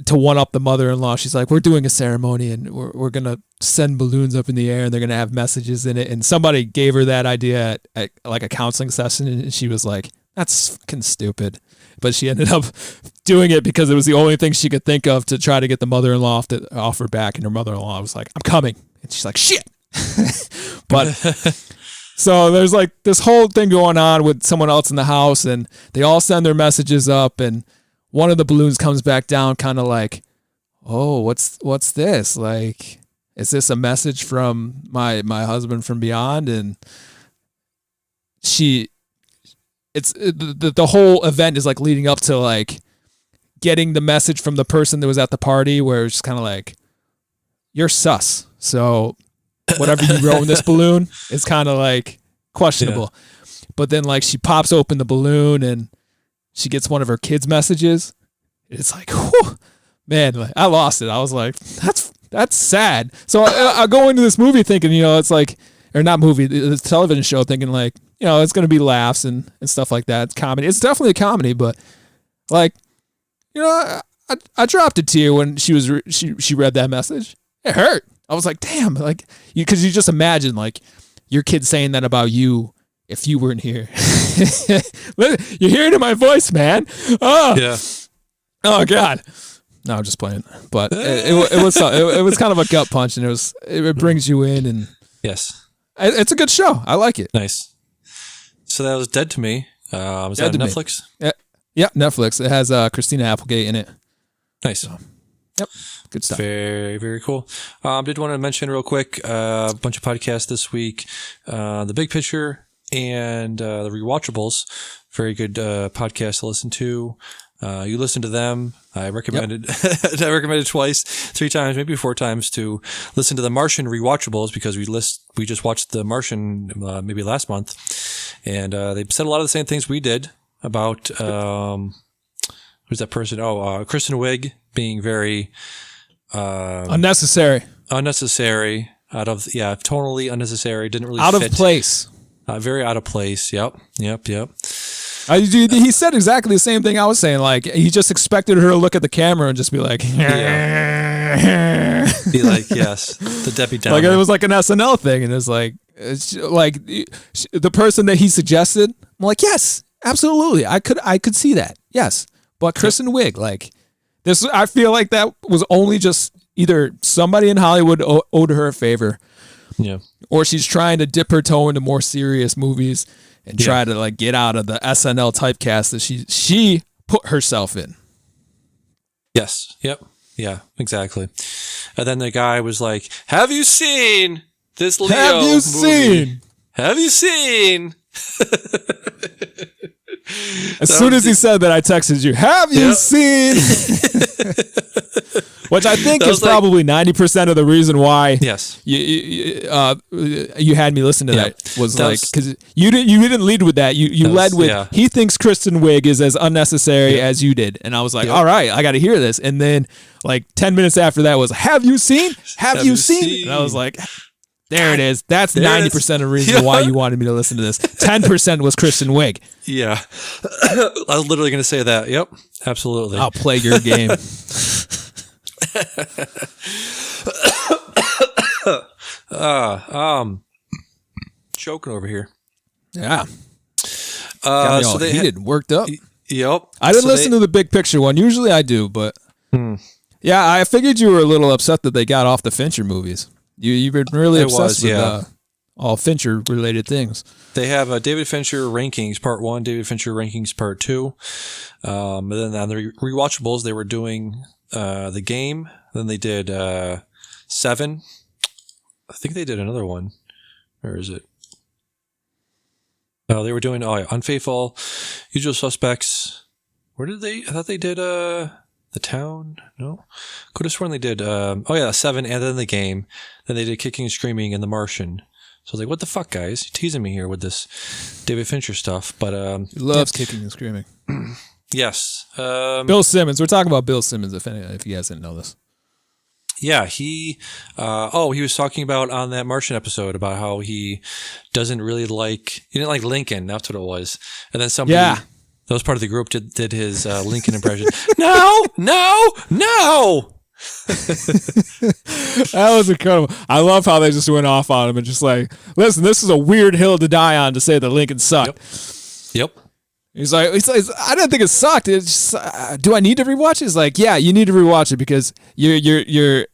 to one-up the mother-in-law, she's like, we're doing a ceremony, and we're going to send balloons up in the air, and they're going to have messages in it. And somebody gave her that idea at like a counseling session, and she was like, that's fucking stupid. But she ended up doing it because it was the only thing she could think of to try to get the mother-in-law off her back. And her mother-in-law was like, I'm coming. And she's like, shit. But so there's like this whole thing going on with someone else in the house, and they all send their messages up, and one of the balloons comes back down kind of like, oh, what's this? Like, is this a message from my husband from beyond? And the whole event is like leading up to like getting the message from the person that was at the party, where it's kind of like, you're sus. So whatever you wrote in this balloon is kind of like questionable. Yeah. But then like she pops open the balloon and she gets one of her kids' messages. It's like, whew, man, like, I lost it. I was like, that's sad. So I go into this movie thinking, it's like, or not movie, the television show, thinking like, it's going to be laughs and stuff like that. It's comedy. It's definitely a comedy, but like, I dropped a tear when she read that message. It hurt. I was like, damn, like, because you just imagine like your kid saying that about you if you weren't here. You're hearing in my voice, man. Oh, yeah. Oh God. No, I'm just playing. But it was kind of a gut punch, and it brings you in, and yes, it's a good show. I like it. Nice. So that was Dead to Me. Was that on Netflix? Yeah, Netflix. It has Christina Applegate in it. Nice. So, yep. Good stuff. Very, very cool. Did want to mention real quick a bunch of podcasts this week. The Big Picture and the Rewatchables. Very good podcast to listen to. You listen to them. I recommended I recommended twice, 3 times, maybe 4 times to listen to the Martian Rewatchables, because we just watched the Martian maybe last month, and they said a lot of the same things we did about who's that person? Kristen Wiig being very unnecessary, totally unnecessary. Didn't really out fit. Of place. Very out of place. Yep. He said exactly the same thing I was saying. Like, he just expected her to look at the camera and just be like, be like, yes, the Debbie Downer. Like, it was like an SNL thing, and it's like the person that he suggested. I'm like, yes, absolutely, I could see that, yes. But Kristen Wiig, like this, I feel like that was only just either somebody in Hollywood owed her a favor, or she's trying to dip her toe into more serious movies and try to like get out of the SNL typecast that she put herself in. Yes. Yep. Yeah, exactly. And then the guy was like, have you seen this Leo movie? Have you seen? As soon as he said that, I texted you, have you seen? Which I think is probably 90% of the reason why you had me listen to that was like, because you didn't lead with that. You led with, he thinks Kristen Wiig is as unnecessary as you did. And I was like, all right, I got to hear this. And then like 10 minutes after that was, have you seen? Have you seen? And I was like, there it is. That's 90% of the reason why you wanted me to listen to this. 10% was Kristen Wiig. Yeah. I was literally going to say that. Yep. Absolutely. I'll play your game. Choking over here. Yeah. Got me all heated, worked up. Yep. I didn't listen to the Big Picture one. Usually I do, but yeah, I figured you were a little upset that they got off the Fincher movies. You've been really obsessed with all Fincher related things. They have David Fincher rankings part 1, David Fincher rankings part 2. And then on the rewatchables, they were doing The Game. Then they did 7, I think they did another one. Where is it? Oh, they were doing Unfaithful, Usual Suspects. Where did they? I thought they did The Town. No, could have sworn they did. 7, and then The Game. Then they did Kicking and Screaming and The Martian. So I was like, what the fuck, guys? You're teasing me here with this David Fincher stuff. But he loves Kicking and Screaming. Yes. Bill Simmons. We're talking about Bill Simmons. If you guys didn't know this. Yeah, he was talking about on that Martian episode about how he didn't like Lincoln. That's what it was. And then somebody, that was part of the group, did his Lincoln impression. No. That was incredible. I love how they just went off on him and just like, listen, this is a weird hill to die on to say that Lincoln sucked. Yep. He's like, I didn't think it sucked. It's just, do I need to rewatch it? He's like, yeah, you need to rewatch it because you're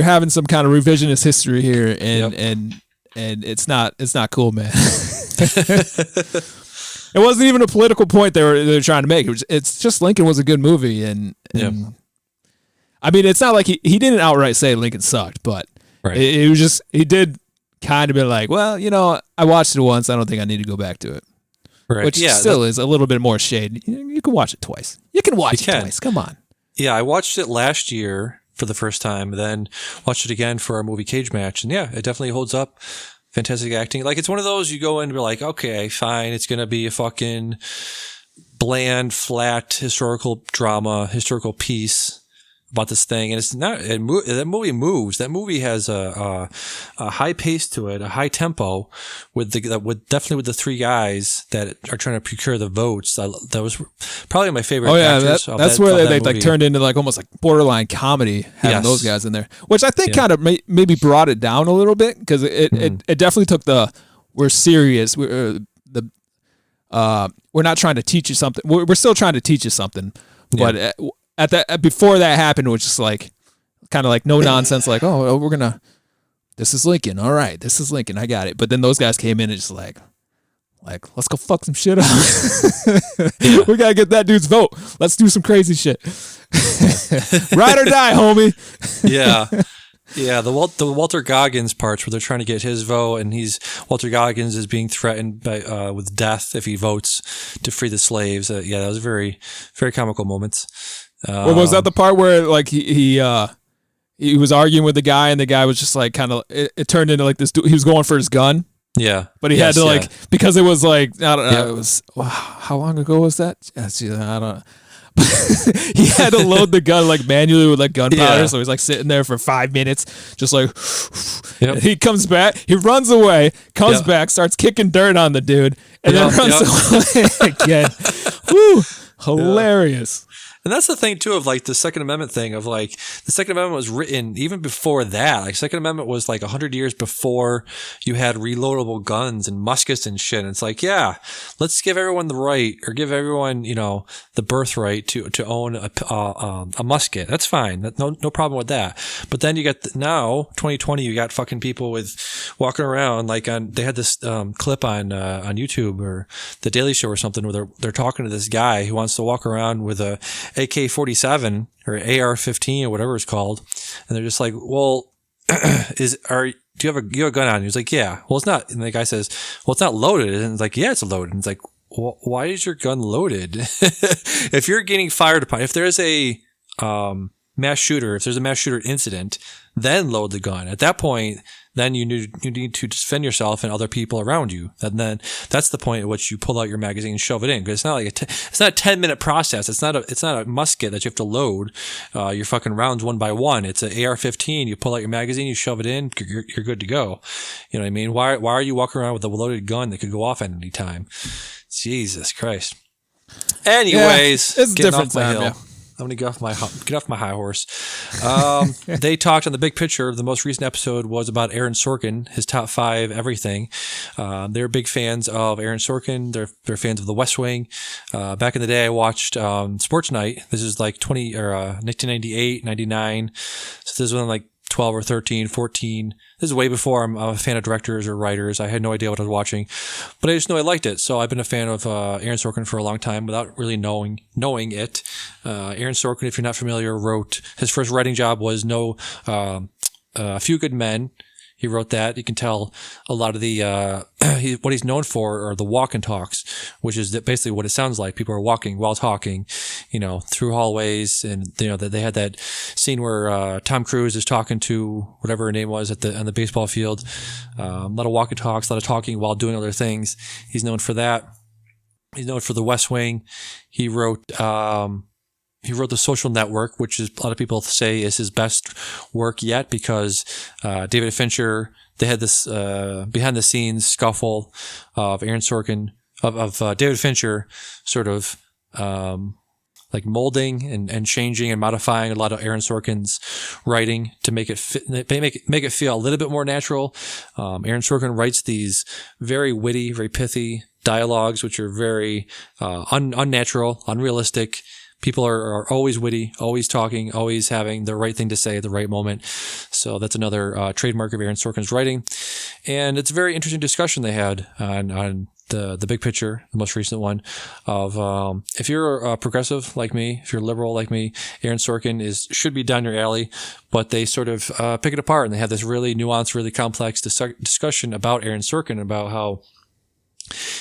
having some kind of revisionist history here, and it's not cool, man. It wasn't even a political point they were trying to make. It's just Lincoln was a good movie, and I mean, it's not like he didn't outright say Lincoln sucked, but it was just he did kind of be like, well, I watched it once. I don't think I need to go back to it. Right. Which still is a little bit more shade. You can watch it twice. You can watch it twice. Come on. Yeah, I watched it last year for the first time, then watched it again for our movie Cage Match. And yeah, it definitely holds up. Fantastic acting. Like, it's one of those you go in and be like, okay, fine. It's going to be a fucking bland, flat historical drama, historical piece about this thing, and it's not. That movie moves. That movie has a high pace to it, a high tempo, with the three guys that are trying to procure the votes. That was probably my favorite. Oh yeah, that's where they like turned into like almost like borderline comedy, having those guys in there, which I think kind of maybe brought it down a little bit because it definitely took we're serious. We're not trying to teach you something. We're still trying to teach you something, but. Before that happened, it was just like kind of like no nonsense, like, this is Lincoln. All right, this is Lincoln. I got it. But then those guys came in and just like let's go fuck some shit up. We gotta get that dude's vote. Let's do some crazy shit. Ride or die, homie. Yeah. Yeah, the Walter Goggins parts where they're trying to get his vote, and Walter Goggins is being threatened by with death if he votes to free the slaves. That was very, very comical moments. Well, was that the part where like he was arguing with the guy, and the guy was just like kind of it turned into like this dude, he was going for his gun. Yeah, but he had to because it was like I don't know. It was how long ago was that? I don't know. He had to load the gun like manually with like gunpowder, so he's like sitting there for 5 minutes, just like. He comes back, he runs away, comes back, starts kicking dirt on the dude, and then runs away again. Woo! Hilarious. And that's the thing too of like the Second Amendment thing of like the Second Amendment was written even before that. Like Second Amendment was like 100 years before you had reloadable guns and muskets and shit. And it's like, let's give everyone the right, or give everyone, the birthright to own a musket. That's fine. No problem with that. But then you got now 2020, you got fucking people with walking around like they had this clip on YouTube or the Daily Show or something where they're talking to this guy who wants to walk around with a AK-47 or AR-15 or whatever it's called, and they're just like, "Well, do you have a gun on?" And he's like, "Yeah." Well, it's not. And the guy says, "Well, it's not loaded." And it's like, "Yeah, it's loaded." And it's like, well, "Why is your gun loaded?" If you're getting fired upon, if there's a mass shooter incident, then load the gun. At that point, then you need to defend yourself and other people around you. And then that's the point at which you pull out your magazine and shove it in. Because it's not like it's not a 10-minute process. It's not a musket that you have to load your fucking rounds one by one. It's an AR-15. You pull out your magazine, you shove it in, you're good to go. You know what I mean? Why are you walking around with a loaded gun that could go off at any time? Jesus Christ. Anyways, it's different time, hill. I'm going to get off my high horse. They talked on The Big Picture. The most recent episode was about Aaron Sorkin, his top 5 everything. They're big fans of Aaron Sorkin. They're fans of The West Wing. Back in the day, I watched Sports Night. This is like 1998, 99. So this was like 12 or 13, 14. This is way before I'm a fan of directors or writers. I had no idea what I was watching, but I just know I liked it. So I've been a fan of Aaron Sorkin for a long time without really knowing it. Aaron Sorkin, if you're not familiar, wrote his first writing job was A Few Good Men. He wrote that. You can tell a lot of the what he's known for are the walk and talks, which is basically what it sounds like. People are walking while talking, through hallways, and that they had that scene where Tom Cruise is talking to whatever her name was on the baseball field. A lot of walk and talks, a lot of talking while doing other things. He's known for that. He's known for The West Wing. He wrote The Social Network, which is a lot of people say is his best work yet, because David Fincher, they had this behind the scenes scuffle of Aaron Sorkin of David Fincher sort of like molding and changing and modifying a lot of Aaron Sorkin's writing to make it fit, make it feel a little bit more natural. Aaron Sorkin writes these very witty, very pithy dialogues, which are very unnatural, unrealistic. People are always witty, always talking, always having the right thing to say at the right moment. So that's another trademark of Aaron Sorkin's writing. And it's a very interesting discussion they had on the big picture, the most recent one, of if you're a progressive like me, if you're liberal like me, Aaron Sorkin should be down your alley. But they sort of pick it apart, and they have this really nuanced, really complex discussion about Aaron Sorkin, about how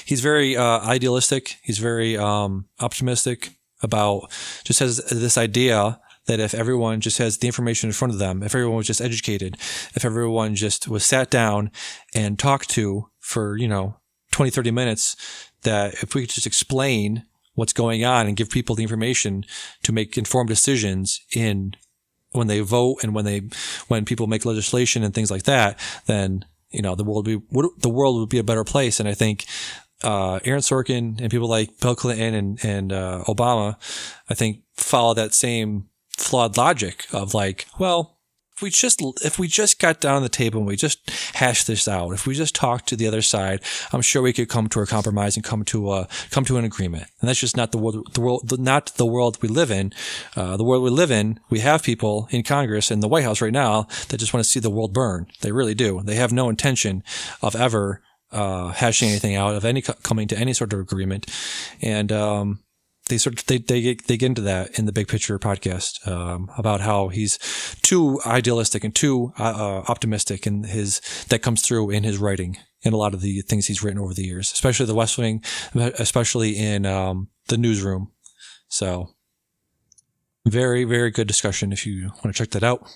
he's very idealistic, he's very optimistic, about just has this idea that if everyone just has the information in front of them, if everyone was just educated, if everyone just was sat down and talked to for, 20, 30 minutes, that if we could just explain what's going on and give people the information to make informed decisions when they vote and when people make legislation and things like that, then, the world would be a better place. And I think Aaron Sorkin and people like Bill Clinton and Obama, I think, follow that same flawed logic of like, well, if we just got down on the table and we just hashed this out, if we just talked to the other side, I'm sure we could come to a compromise and come to an agreement. And that's just not not the world we live in. The world we live in, we have people in Congress and the White House right now that just want to see the world burn. They really do. They have no intention of ever hashing anything out, of coming to any sort of agreement. And they get into that in the Big Picture podcast, about how he's too idealistic and too optimistic, and that comes through in his writing and a lot of the things he's written over the years, especially The West Wing, especially in The Newsroom. So very, very good discussion if you want to check that out.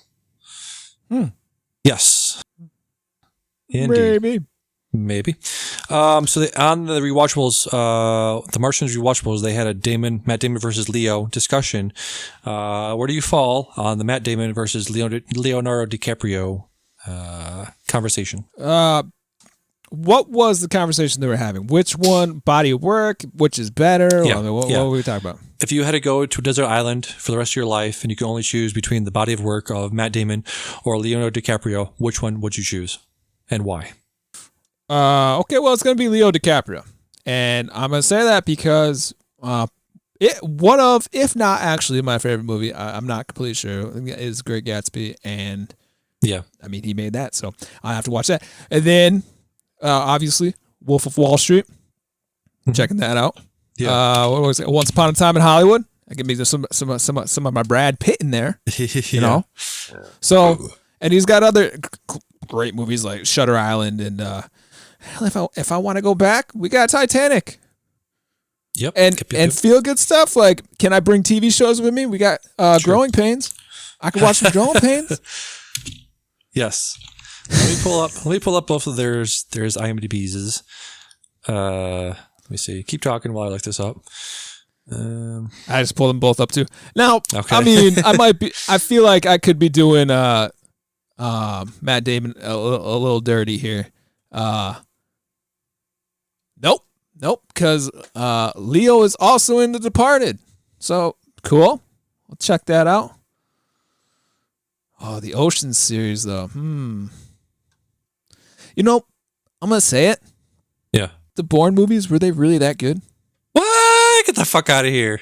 Yes. Indeed. Maybe. So on the rewatchables, the Martians rewatchables, they had a Matt Damon versus Leo discussion. Where do you fall on the Matt Damon versus Leonardo DiCaprio conversation? What was the conversation they were having? Which one, body of work? Which is better? Yeah. What were we talking about? If you had to go to a desert island for the rest of your life and you could only choose between the body of work of Matt Damon or Leonardo DiCaprio, which one would you choose and why? Okay, well, it's going to be Leo DiCaprio. And I'm going to say that because one of, if not actually my favorite movie, I'm not completely sure, is Great Gatsby. And yeah, I mean, he made that, so I have to watch that. And then, obviously, Wolf of Wall Street. Checking that out. Yeah. What was it? Once Upon a Time in Hollywood. I can make some of my Brad Pitt in there, you know? So, and he's got other great movies like Shutter Island and, if I want to go back, we got Titanic. Yep. And feel good stuff like, can I bring TV shows with me? We got Growing Pains. I can watch some Growing Pains. Yes. Let me pull up both of there's IMDb's. Let me see. Keep talking while I look this up. I just pulled them both up too. Now, okay. I mean, I feel like I could be doing Matt Damon a little dirty here. Nope, because Leo is also in The Departed. So, cool. I'll check that out. Oh, the Ocean series, though. You know, I'm going to say it. Yeah. The Bourne movies, were they really that good? What? Get the fuck out of here.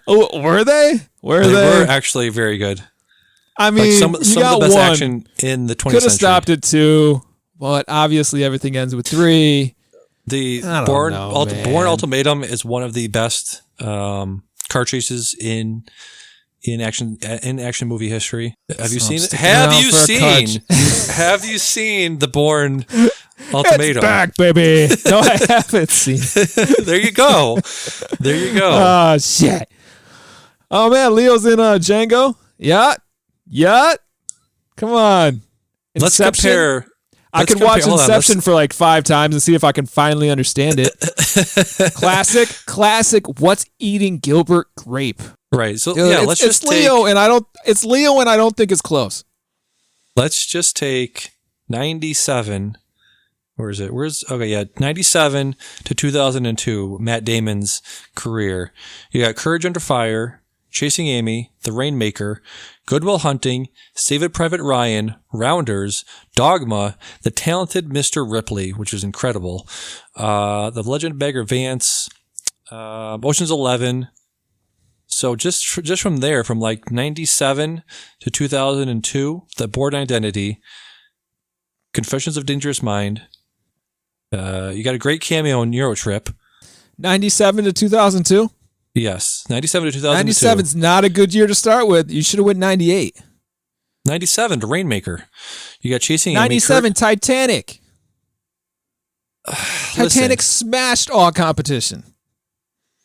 Oh, were they? They were actually very good. I mean, some of the best action in the 20th century. Could have stopped at 2, but obviously everything ends with 3. The Bourne Ultimatum is one of the best car chases in in action movie history. Have you So seen it? Have you seen The Bourne Ultimatum? It's back, baby. No, I haven't seen it. There you go. Oh, shit. Oh, man. Leo's in Django. Yeah. Come on. Inception? Let's compare. I could watch Inception for like 5 times and see if I can finally understand it. Classic. What's eating Gilbert Grape? Right. So let's just take Leo, and I don't think it's close. Let's just take 97. Where is it? 97 to 2002, Matt Damon's career. You got Courage Under Fire, Chasing Amy, The Rainmaker, Good Will Hunting, Saving Private Ryan, Rounders, Dogma, The Talented Mr. Ripley, which is incredible, The Legend of Bagger Vance, Ocean's 11. So just from there, from like 97 to 2002, The Bourne Identity, Confessions of Dangerous Mind. You got a great cameo in Eurotrip. 97 to 2002? Yes, 97 to 2002. 97's not a good year to start with. You should have went 98. 97 to Rainmaker. You got Chasing Amy. 97 Titanic. Titanic smashed all competition.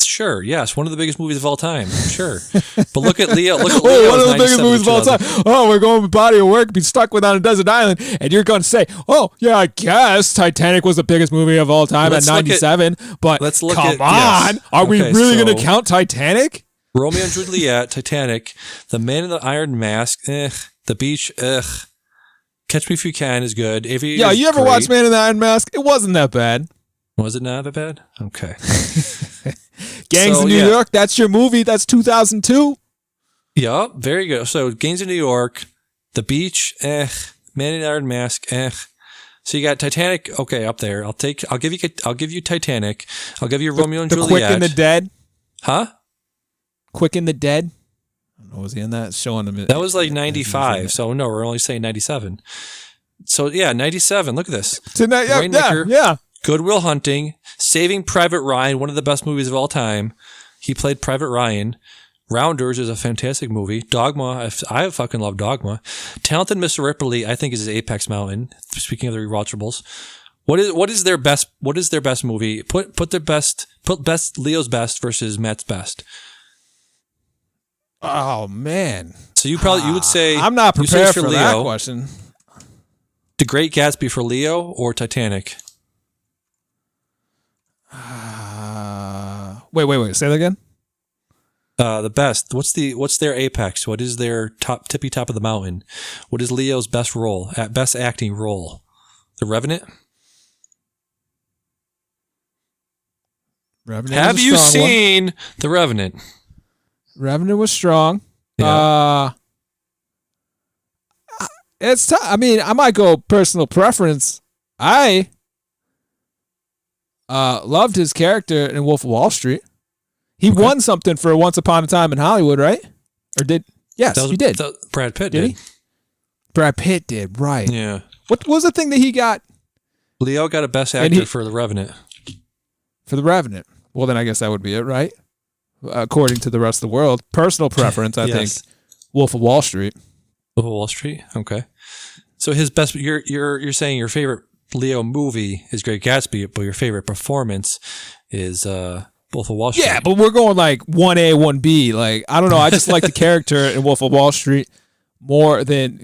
Sure, yes, one of the biggest movies of all time. Sure, but look at Leo. One of the biggest movies of all time. Oh, we're going with body of work, be stuck with on a desert island, and you're going to say, "Oh, yeah, I guess Titanic was the biggest movie of all time at 97." But come on, are we really going to count Titanic? Romeo and Juliet, Titanic, The Man in the Iron Mask, The Beach, Catch Me If You Can is good. You ever watched Man in the Iron Mask? It wasn't that bad. Was it not that bad? Okay. Gangs of New York, that's your movie. That's 2002. Yeah, very good. So Gangs of New York, The Beach, Man in the Iron Mask, So you got Titanic, okay, up there. I'll give you Titanic. I'll give you Romeo and Juliet. Quick and the Dead? Huh? Quick and the Dead? I don't know, was he in that? Showing them. That was like 95. So no, we're only saying 97. So yeah, 97. Look at this. Rainmaker, yeah. Good Will Hunting, Saving Private Ryan, one of the best movies of all time. He played Private Ryan. Rounders is a fantastic movie. Dogma, I fucking love Dogma. Talented Mr. Ripley, I think, is his apex mountain. Speaking of the rewatchables, what is their best movie? Put Leo's best versus Matt's best. Oh man! So you would say I'm not prepared for that question. The Great Gatsby for Leo or Titanic? Wait. Say that again. The best. What's their apex? What is their tippy top of the mountain? What is Leo's best role? Best acting role? The Revenant. Have you seen The Revenant? Revenant was strong. Yeah. It's I mean, I might go personal preference. I loved his character in Wolf of Wall Street. He won something for Once Upon a Time in Hollywood, right? Or did? Yes, he did. Brad Pitt did. Brad Pitt did, right. Yeah. What was the thing that he got? Leo got a Best Actor for The Revenant. For The Revenant. Well, then I guess that would be it, right? According to the rest of the world. Personal preference, I think. Wolf of Wall Street. Wolf of Wall Street? Okay. So his best, you're saying your favorite Leo movie is Great Gatsby, but your favorite performance is Wolf of Wall Street. Yeah, but we're going like 1A, 1B. Like, I don't know. I just like the character in Wolf of Wall Street more than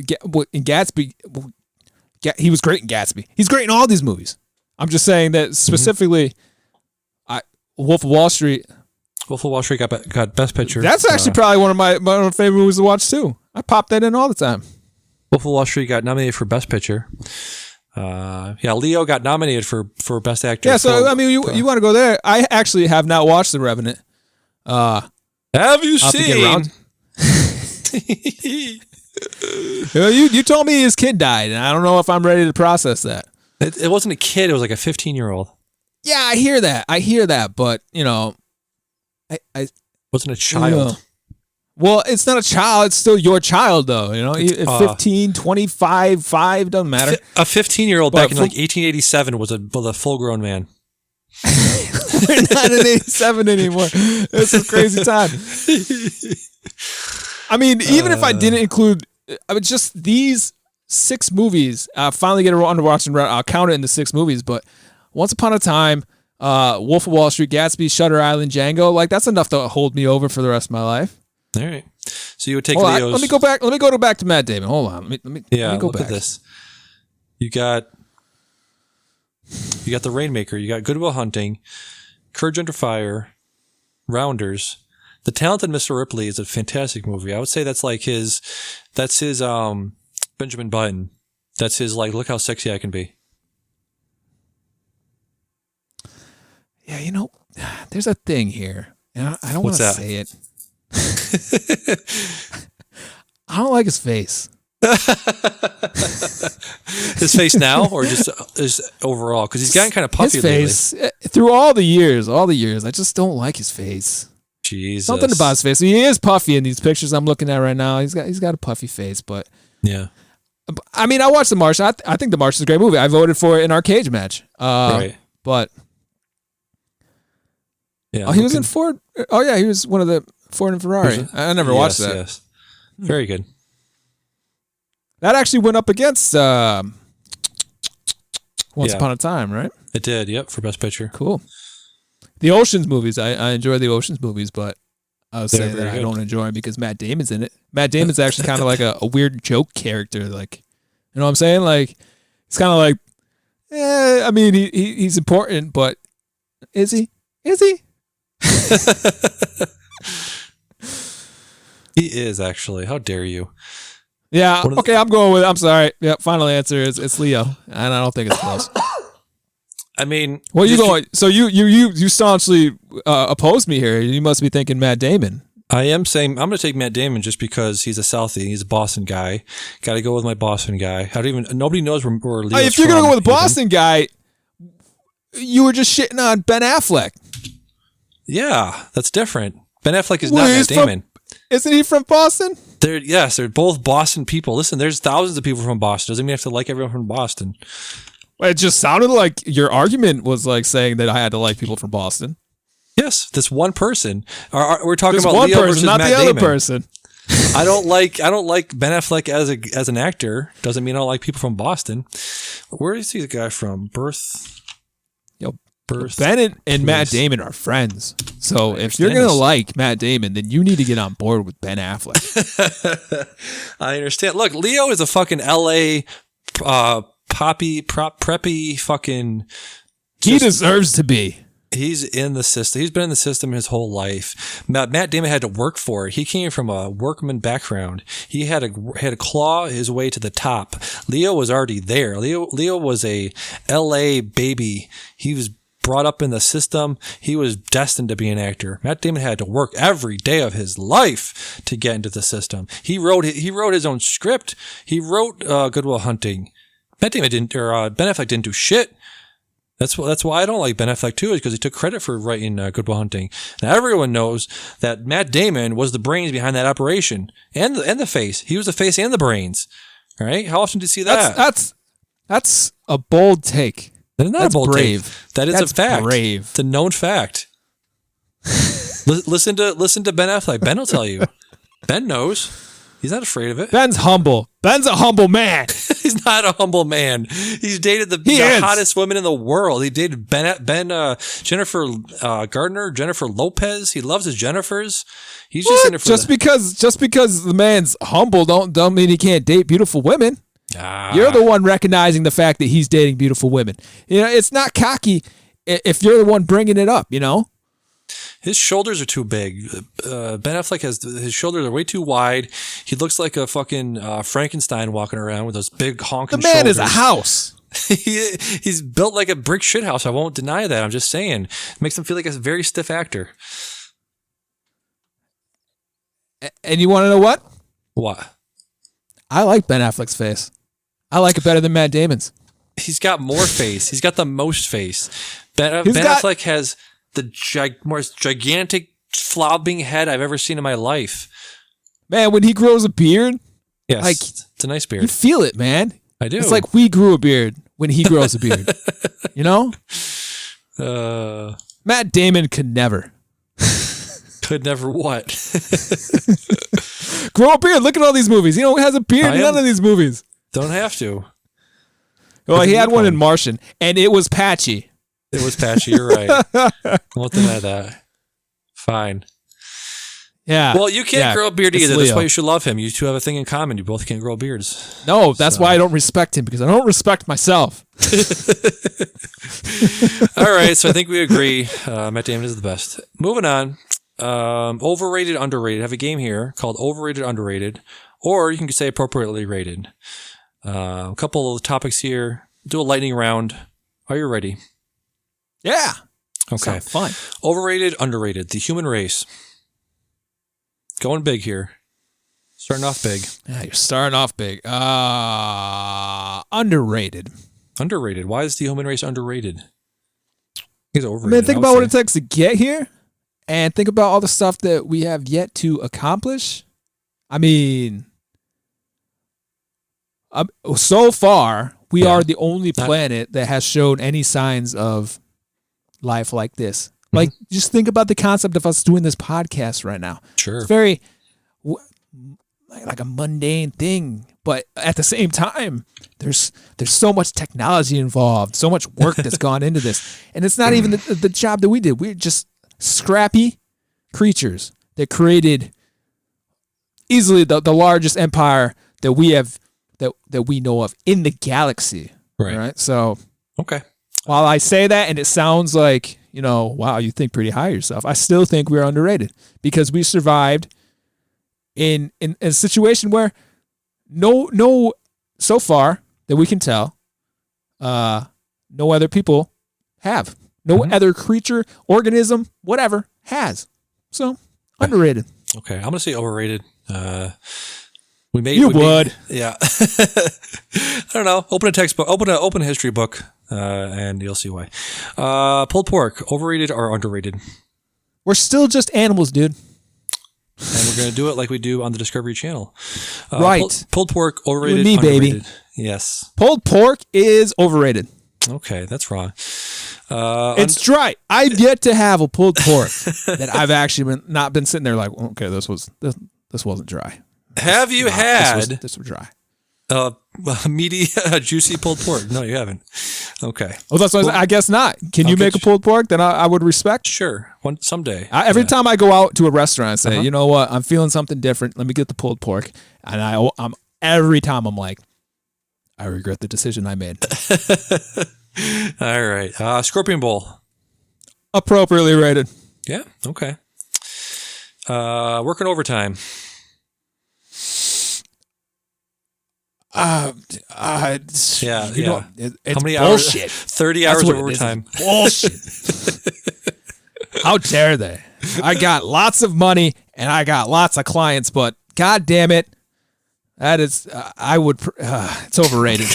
in Gatsby. He was great in Gatsby. He's great in all these movies. I'm just saying that specifically, Wolf of Wall Street. Wolf of Wall Street got Best Picture. That's actually probably one of my favorite movies to watch too. I pop that in all the time. Wolf of Wall Street got nominated for Best Picture. Leo got nominated for Best Actor. Yeah, so I mean, you want to go there? I actually have not watched The Revenant. Have you seen? You told me his kid died, and I don't know if I'm ready to process that. It wasn't a kid; it was like a 15-year-old. Yeah, I hear that, but I wasn't a child. Well, it's not a child. It's still your child, though. 15, 25, 5, doesn't matter. A 15-year-old back in like 1887 was a full-grown man. We're not in 87 anymore. It's a crazy time. I mean, even if I didn't include, I mean, just these 6 movies. Finally get around to watching. I'll count it in the 6 movies. But Once Upon a Time, Wolf of Wall Street, Gatsby, Shutter Island, Django. Like that's enough to hold me over for the rest of my life. All right. So you would take Leo's. Let me go back. Let me go back to Matt Damon. Hold on. Let me go look back. at this. You got The Rainmaker. You got Good Will Hunting, Courage Under Fire, Rounders. The Talented Mr. Ripley is a fantastic movie. I would say that's like his Benjamin Button. That's his like, look how sexy I can be. Yeah, you know, there's a thing here, and I don't want to say it. I don't like his face. His face now, or just overall? Because he's gotten kind of puffy his face, lately. Through all the years, I just don't like his face. Jesus. Something about his face. He is puffy in these pictures I'm looking at right now. He's got a puffy face, but yeah. I mean, I watched The Martian. I think The Martian is a great movie. I voted for it in our cage match. Right. But yeah, he was in Ford. Oh yeah, he was one of the Ford and Ferrari. I never watched that. Yes. Very good. That actually went up against Once Upon a Time, right? It did. Yep, for Best Picture. Cool. The Ocean's movies. I enjoy the Ocean's movies, but I was saying that I don't enjoy them because Matt Damon's in it. Matt Damon's actually kind of like a weird joke character. Like, you know what I'm saying? Like, it's kind of like, I mean, he's important, but is he? Is he? He is actually. How dare you? Yeah. Okay, I'm going with. I'm sorry. Yeah. Final answer is it's Leo, and I don't think it's close. I mean, well, you going? So you staunchly opposed me here. You must be thinking Matt Damon. I am saying I'm going to take Matt Damon just because he's a Southie. He's a Boston guy. Got to go with my Boston guy. Nobody knows where Leo's if you're going to go with the Boston guy, you were just shitting on Ben Affleck. Yeah, that's different. Ben Affleck is not Matt Damon. Isn't he from Boston? They're both Boston people. Listen, there's thousands of people from Boston. Doesn't mean you have to like everyone from Boston. It just sounded like your argument was like saying that I had to like people from Boston. Yes, this one person. We're talking this about one Leo person, versus not Matt the other Damon. person. I don't like Ben Affleck as an actor. Doesn't mean I don't like people from Boston. Where is he the guy from? Birth. Ben and Matt Damon are friends. So if you're going to like Matt Damon, then you need to get on board with Ben Affleck. I understand. Look, Leo is a fucking LA preppy fucking... He deserves to be. He's in the system. He's been in the system his whole life. Matt Damon had to work for it. He came from a workman background. He had to claw his way to the top. Leo was already there. Leo was a LA baby. He was brought up in the system. He was destined to be an actor. Matt Damon had to work every day of his life to get into the system. He wrote his own script. He wrote Good Will Hunting. Matt Damon didn't, or Ben Affleck didn't do shit. That's why I don't like Ben Affleck too, is because he took credit for writing Good Will Hunting. Now everyone knows that Matt Damon was the brains behind that operation and the face. He was the face and the brains. All right. How often do you see that? That's a bold take. That's not a bold brave. take. That's a fact. Brave. It's a known fact. Listen to Ben Affleck. Ben will tell you. Ben knows. He's not afraid of it. Ben's humble. Ben's a humble man. He's not a humble man. He's dated the hottest women in the world. He dated Jennifer Gardner, Jennifer Lopez. He loves his Jennifers. He's just in it for just because the man's humble don't mean he can't date beautiful women. You're the one recognizing the fact that he's dating beautiful women. You know, it's not cocky if you're the one bringing it up, you know? His shoulders are too big. Ben Affleck his shoulders are way too wide. He looks like a fucking Frankenstein walking around with those big honking shoulders. The man is a house. He's built like a brick shithouse. I won't deny that. I'm just saying. It makes him feel like a very stiff actor. And you want to know what? What? I like Ben Affleck's face. I like it better than Matt Damon's. He's got more face. He's got the most face. Ben Affleck has the most gigantic flobbing head I've ever seen in my life. Man, when he grows a beard, yes, it's a nice beard. You feel it, man. I do. It's like we grew a beard when he grows a beard. You know? Matt Damon could never. Could never what? Grow a beard. Look at all these movies. He has a beard in none of these movies. Don't have to. Well, he had one in Martian, and it was patchy. It was patchy. You're right. I won't deny that. Fine. Yeah. Well, you can't grow a beard either. That's why you should love him. You two have a thing in common. You both can't grow beards. No, that's why I don't respect him, because I don't respect myself. All right, so I think we agree. Matt Damon is the best. Moving on. Overrated, underrated. I have a game here called Overrated, Underrated, or you can say appropriately rated. A couple of topics here. Do a lightning round. Are you ready? Yeah. Okay. Sounds fun. Overrated, underrated. The human race. Going big here. Starting off big. Yeah, you're starting off big. Underrated. Underrated. Why is the human race underrated? It's overrated. I mean, think about what it takes to get here, and think about all the stuff that we have yet to accomplish. I mean, so far, we are the only planet that has shown any signs of life like this. Like, just think about the concept of us doing this podcast right now. Sure. It's very like a mundane thing, but at the same time, there's so much technology involved, so much work that's gone into this. And it's not even the job that we did. We're just scrappy creatures that created easily the largest empire that we have, that we know of in the galaxy. Right? So, okay. While I say that and it sounds like, wow, you think pretty high of yourself, I still think we're underrated, because we survived in a situation where no, so far that we can tell, no other people have. No other creature, organism, whatever, has. So, underrated. Okay, I'm going to say overrated. Yeah. I don't know. Open a textbook. Open a history book, and you'll see why. Pulled pork, overrated or underrated? We're still just animals, dude. And we're going to do it like we do on the Discovery Channel. Right. Pulled pork, overrated, you and me, underrated. Baby. Yes. Pulled pork is overrated. Okay, that's wrong. It's dry. I've yet to have a pulled pork that I've actually not been sitting there like, okay, this wasn't dry. Have you had? This was dry. Meaty, juicy pulled pork? No, you haven't. Okay. Well, that's what I guess not. Can you make a pulled pork? Then I would respect. Sure, someday. Every time I go out to a restaurant, I say, you know what? I'm feeling something different. Let me get the pulled pork. And I'm every time I'm like, I regret the decision I made. All right. Scorpion Bowl. Appropriately rated. Yeah. Okay. Working overtime. It's How many bullshit. hours? 30 hours of overtime. Bullshit. How dare they? I got lots of money and I got lots of clients, but God damn it, that is, it's overrated.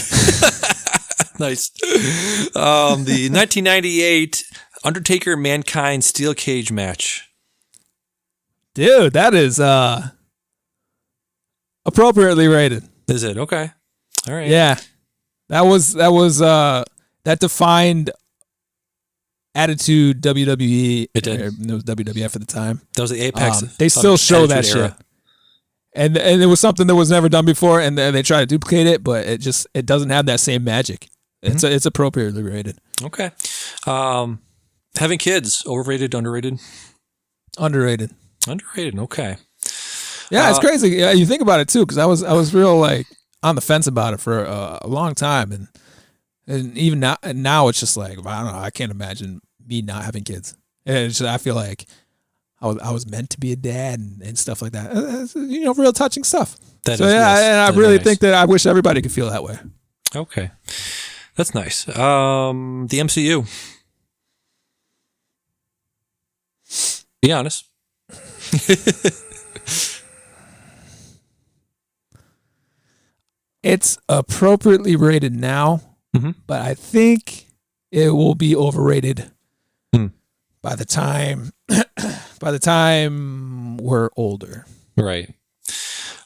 Nice. The 1998 Undertaker Mankind Steel Cage match. Dude, that is appropriately rated. Is it? Okay. All right. Yeah. That defined attitude WWE. It did. It was WWF at the time. That was the apex. They still show that shit. And it was something that was never done before, and they try to duplicate it, but it doesn't have that same magic. It's appropriately rated. Okay. Having kids, overrated, underrated? Underrated. Underrated. Okay. Yeah, it's crazy. Yeah, you think about it too, because I was real like on the fence about it for a long time, and even now it's just like, I don't know. I can't imagine me not having kids. And it's just, I feel like I was meant to be a dad and stuff like that. It's, real touching stuff. And I really think that I wish everybody could feel that way. Okay, that's nice. The MCU. Be honest. It's appropriately rated now, but I think it will be overrated by the time we're older. Right.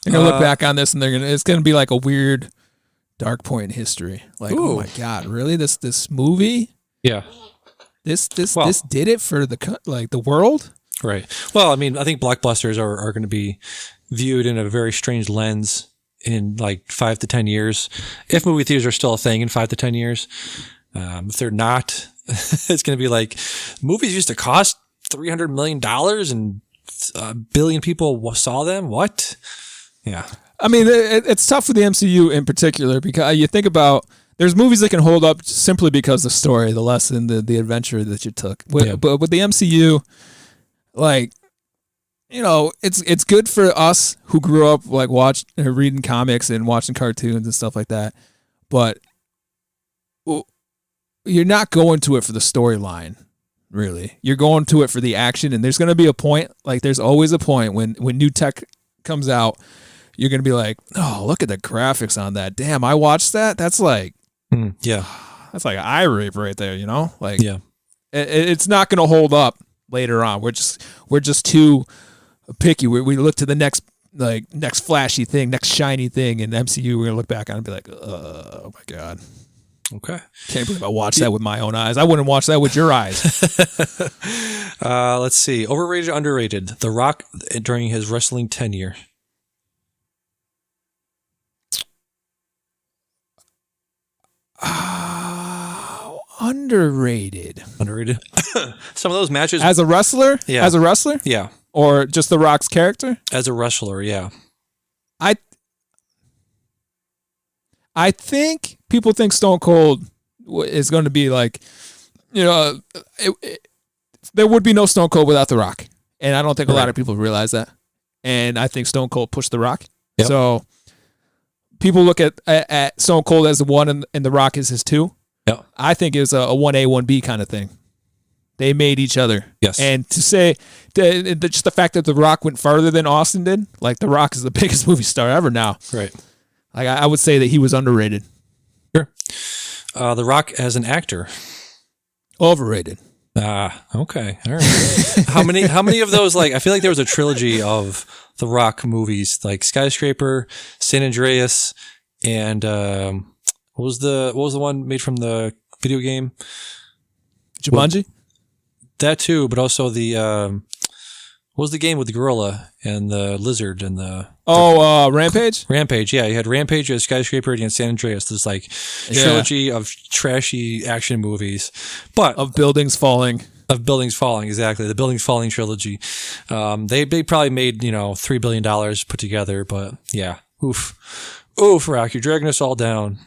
They're gonna look back on this and it's gonna be like a weird dark point in history. Like, oh my God, really? This movie? Yeah. This did it for the world? Right. Well, I mean, I think blockbusters are going to be viewed in a very strange lens in like 5 to 10 years. If movie theaters are still a thing in 5 to 10 years. If they're not, it's going to be like movies used to cost $300 million and a billion people saw them. What? Yeah. I mean, it's tough for the MCU in particular because you think about there's movies that can hold up simply because the story, the lesson, the adventure that you took. But with the MCU, like, you know, it's good for us who grew up like reading comics and watching cartoons and stuff like that. But you're not going to it for the storyline, really. You're going to it for the action, and there's going to be a point. Like, there's always a point when new tech comes out. You're going to be like, oh, look at the graphics on that. Damn, I watched that. That's like, that's like eye rape right there, you know? Like, it's not going to hold up later on. We're just too picky. We look to the next flashy thing, next shiny thing, and MCU, we're going to look back on it and be like, oh my God. Okay. Can't believe I watched that with my own eyes. I wouldn't watch that with your eyes. Let's see. Overrated, underrated. The Rock during his wrestling tenure. Underrated. Underrated. Some of those matches. As a wrestler? Yeah. As a wrestler? Yeah. Or just The Rock's character? As a wrestler, yeah. I think people think Stone Cold is going to be like, you know, there would be no Stone Cold without The Rock. And I don't think a lot of people realize that. And I think Stone Cold pushed The Rock. Yep. So people look at Stone Cold as the one and The Rock as his two. Yep. I think it's a 1A, 1B kind of thing. They made each other. Yes. And to say, just the fact that The Rock went farther than Austin did, like The Rock is the biggest movie star ever now. Right. Like I would say that he was underrated. Sure. The Rock as an actor. Overrated. Okay. All right. How many of those, like, I feel like there was a trilogy of The Rock movies, like Skyscraper, San Andreas, and what was the one made from the video game? Jumanji? That too, but also the what was the game with the gorilla and the lizard and the Rampage? Rampage, yeah. You had Rampage, you had Skyscraper, and San Andreas. There's like a trilogy of trashy action movies. But of buildings falling. Of buildings falling, exactly. The buildings falling trilogy. They probably made, $3 billion put together, but yeah. Oof, Rock, you're dragging us all down.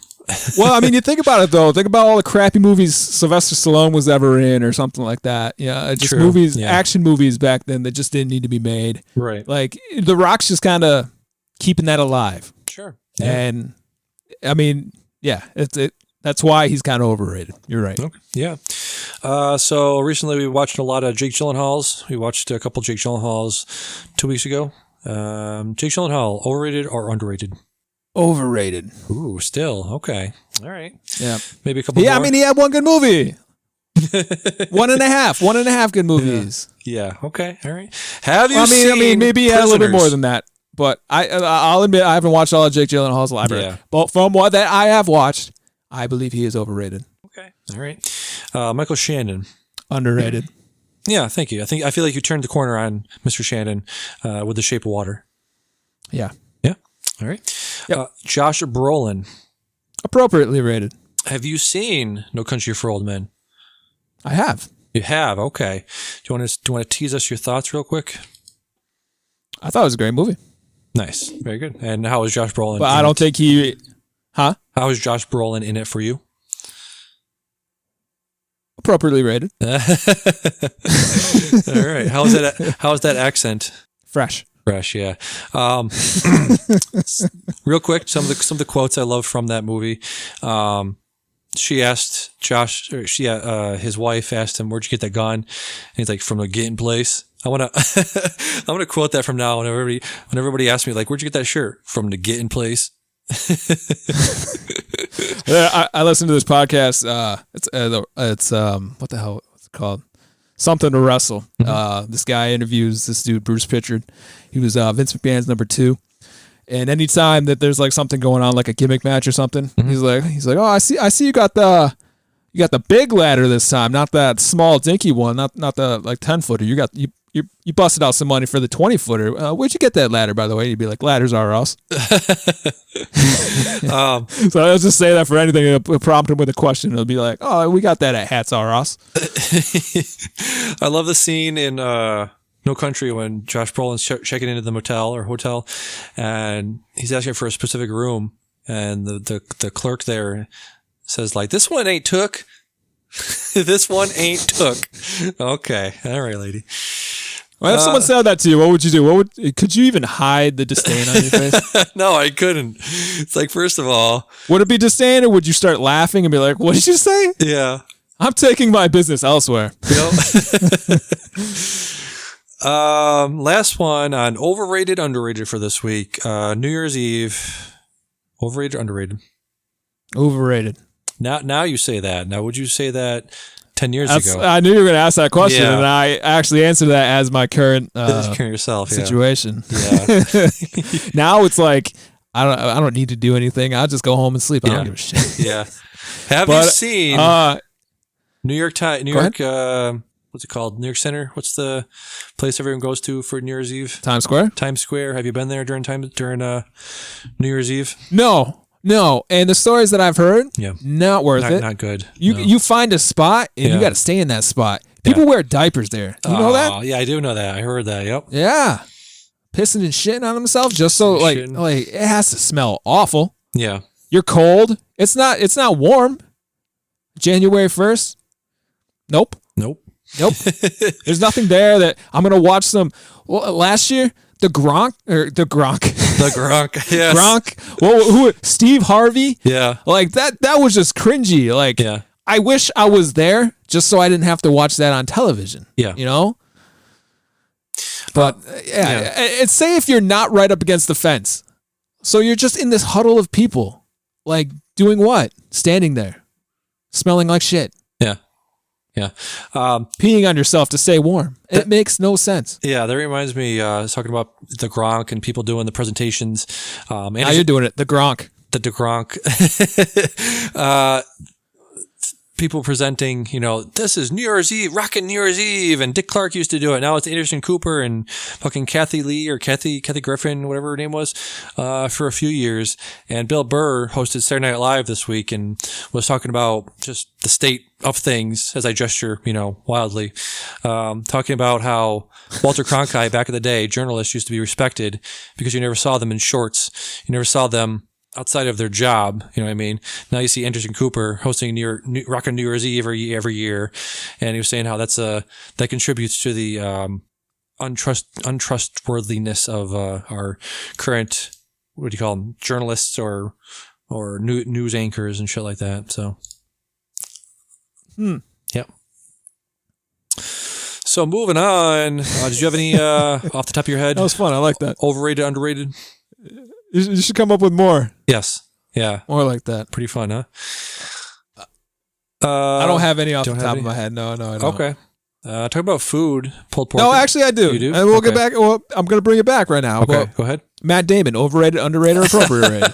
Well, I mean, you think about it though. Think about all the crappy movies Sylvester Stallone was ever in, or something like that. Yeah, just True. movies, Yeah. action movies back then that just didn't need to be made. Right. Like The Rock's just kind of keeping that alive. Sure. Yeah. And I mean, yeah, that's why he's kind of overrated. You're right. Okay. Yeah. So recently we watched a lot of Jake Gyllenhaal's. We watched a couple Jake Gyllenhaal's 2 weeks ago. Jake Gyllenhaal, overrated or underrated? Overrated. Ooh, still. Okay. All right. Yeah. Maybe a couple more. Yeah, I mean, he had one good movie. One and a half good movies. Yeah. Okay. All right. Have you I seen mean, maybe he had a little bit Prisoners? more than that. But I'll admit I haven't watched all of Jake Gyllenhaal's library. Yeah. But from what that I have watched, I believe he is overrated. Okay. All right. Michael Shannon. Underrated. Yeah. Thank you. I feel like you turned the corner on Mr. Shannon with The Shape of Water. Yeah. Yeah. All right. Yep. Josh Brolin. Appropriately rated. Have you seen No Country for Old Men? I have. You have. Okay. Do you want to tease us your thoughts real quick? I thought it was a great movie. Nice. Very good. And how was Josh Brolin? But I don't think he... Huh? How was Josh Brolin in it for you? Appropriately rated. All right. How's that accent? Fresh, yeah. Real quick, some of the quotes I love from that movie. She asked Josh, or his wife asked him, "Where'd you get that gun?" And he's like, "From the getting place." I'm gonna quote that from now on. When everybody asks me, like, "Where'd you get that shirt?" "From the getting place." I listened to this podcast. It's what the hell is it called? Something to Wrestle. Mm-hmm. This guy interviews this dude, Bruce Pritchard. He was Vince McMahon's number 2. And anytime that there's like something going on, like a gimmick match or something, mm-hmm. he's like, "Oh, I see you got the big ladder this time, not that small dinky one, not the like 10-footer. You you busted out some money for the 20-footer. Where'd you get that ladder, by the way? You'd be like, ladders are us. So let's just say that for anything. It'll prompt him with a question. It'll be like, oh, we got that at Hats Are Us. I love the scene in No Country when Josh Brolin's checking into the motel or hotel, and he's asking for a specific room, and the clerk there says, like, this one ain't took. This one ain't took. Okay. All right, lady. Well, if someone said that to you, what would you do? Could you even hide the disdain on your face? No, I couldn't. It's like, first of all, would it be disdain, or would you start laughing and be like, what did you say? Yeah. I'm taking my business elsewhere. Yep. Last one on overrated, underrated for this week. New Year's Eve. Overrated, underrated? Overrated. Now you say that. Now, would you say that 10 years ago? I knew you were going to ask that question, and I actually answered that as my current situation. Yeah. Now it's like, I don't need to do anything. I'll just go home and sleep. I don't give a shit. Yeah. Have you seen New York, what's it called? New York Center? What's the place everyone goes to for New Year's Eve? Times Square? Times Square. Have you been there during New Year's Eve? No, and the stories that I've heard, not worth it. Not good. You find a spot, and you got to stay in that spot. People wear diapers there. You know that? Yeah, I do know that. I heard that. Yep. Yeah, pissing and shitting on themselves just so like it has to smell awful. Yeah. You're cold. It's not warm. January 1st. Nope. There's nothing there that I'm gonna watch some. Well, last year. The Gronk. Yeah. Gronk. Well, who? Steve Harvey. Yeah. Like that was just cringy. Like, I wish I was there just so I didn't have to watch that on television. Yeah. You know? But it's say if you're not right up against the fence. So you're just in this huddle of people. Like, doing what? Standing there. Smelling like shit. Yeah. Yeah. Peeing on yourself to stay warm. It makes no sense. Yeah, that reminds me, talking about the Gronk and people doing the presentations. Now you're doing it. The Gronk. The Gronk. People presenting, this is New Year's Eve, rockin' New Year's Eve, and Dick Clark used to do it. Now it's Anderson Cooper and fucking Kathy Lee or Kathy Griffin, whatever her name was, for a few years. And Bill Burr hosted Saturday Night Live this week and was talking about just the state of things, as I gesture, wildly, talking about how Walter Cronkite back in the day, journalists used to be respected because you never saw them in shorts. You never saw them outside of their job, you know what I mean? Now you see Anderson Cooper hosting Rockin' New Year's Eve every year, and he was saying how that contributes to the untrustworthiness of our current, what do you call them, journalists or news anchors and shit like that. So, yep. So moving on, did you have any off the top of your head? That was fun. I like that. Overrated, underrated? You should come up with more. Yes. Yeah. More like that. Pretty fun, huh? I don't have any off the top of my head. No, I don't. Okay. Talk about food. Pulled pork. No, actually, I do. You do? And we'll get back. Well, I'm going to bring it back right now. Okay, go ahead. Matt Damon, overrated, underrated, or appropriate?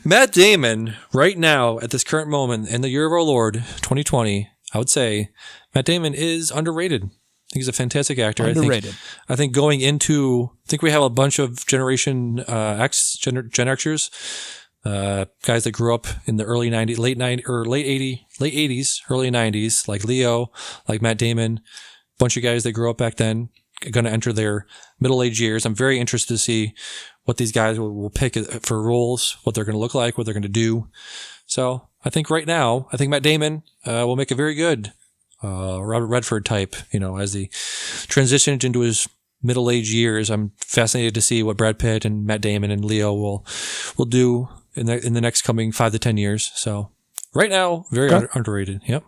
Matt Damon, right now, at this current moment, in the year of our Lord, 2020, I would say Matt Damon is underrated. I think he's a fantastic actor. Underrated. I think going into, we have a bunch of Generation X, Gen Xers, guys that grew up in the early 90s, late 80s, early 90s, like Leo, like Matt Damon, bunch of guys that grew up back then, going to enter their middle-aged years. I'm very interested to see what these guys will pick for roles, what they're going to look like, what they're going to do. So I think right now, Matt Damon will make a very good Robert Redford type, as he transitioned into his middle-aged years. I'm fascinated to see what Brad Pitt and Matt Damon and Leo will do in the next coming 5 to 10 years. So right now, very underrated. Yep.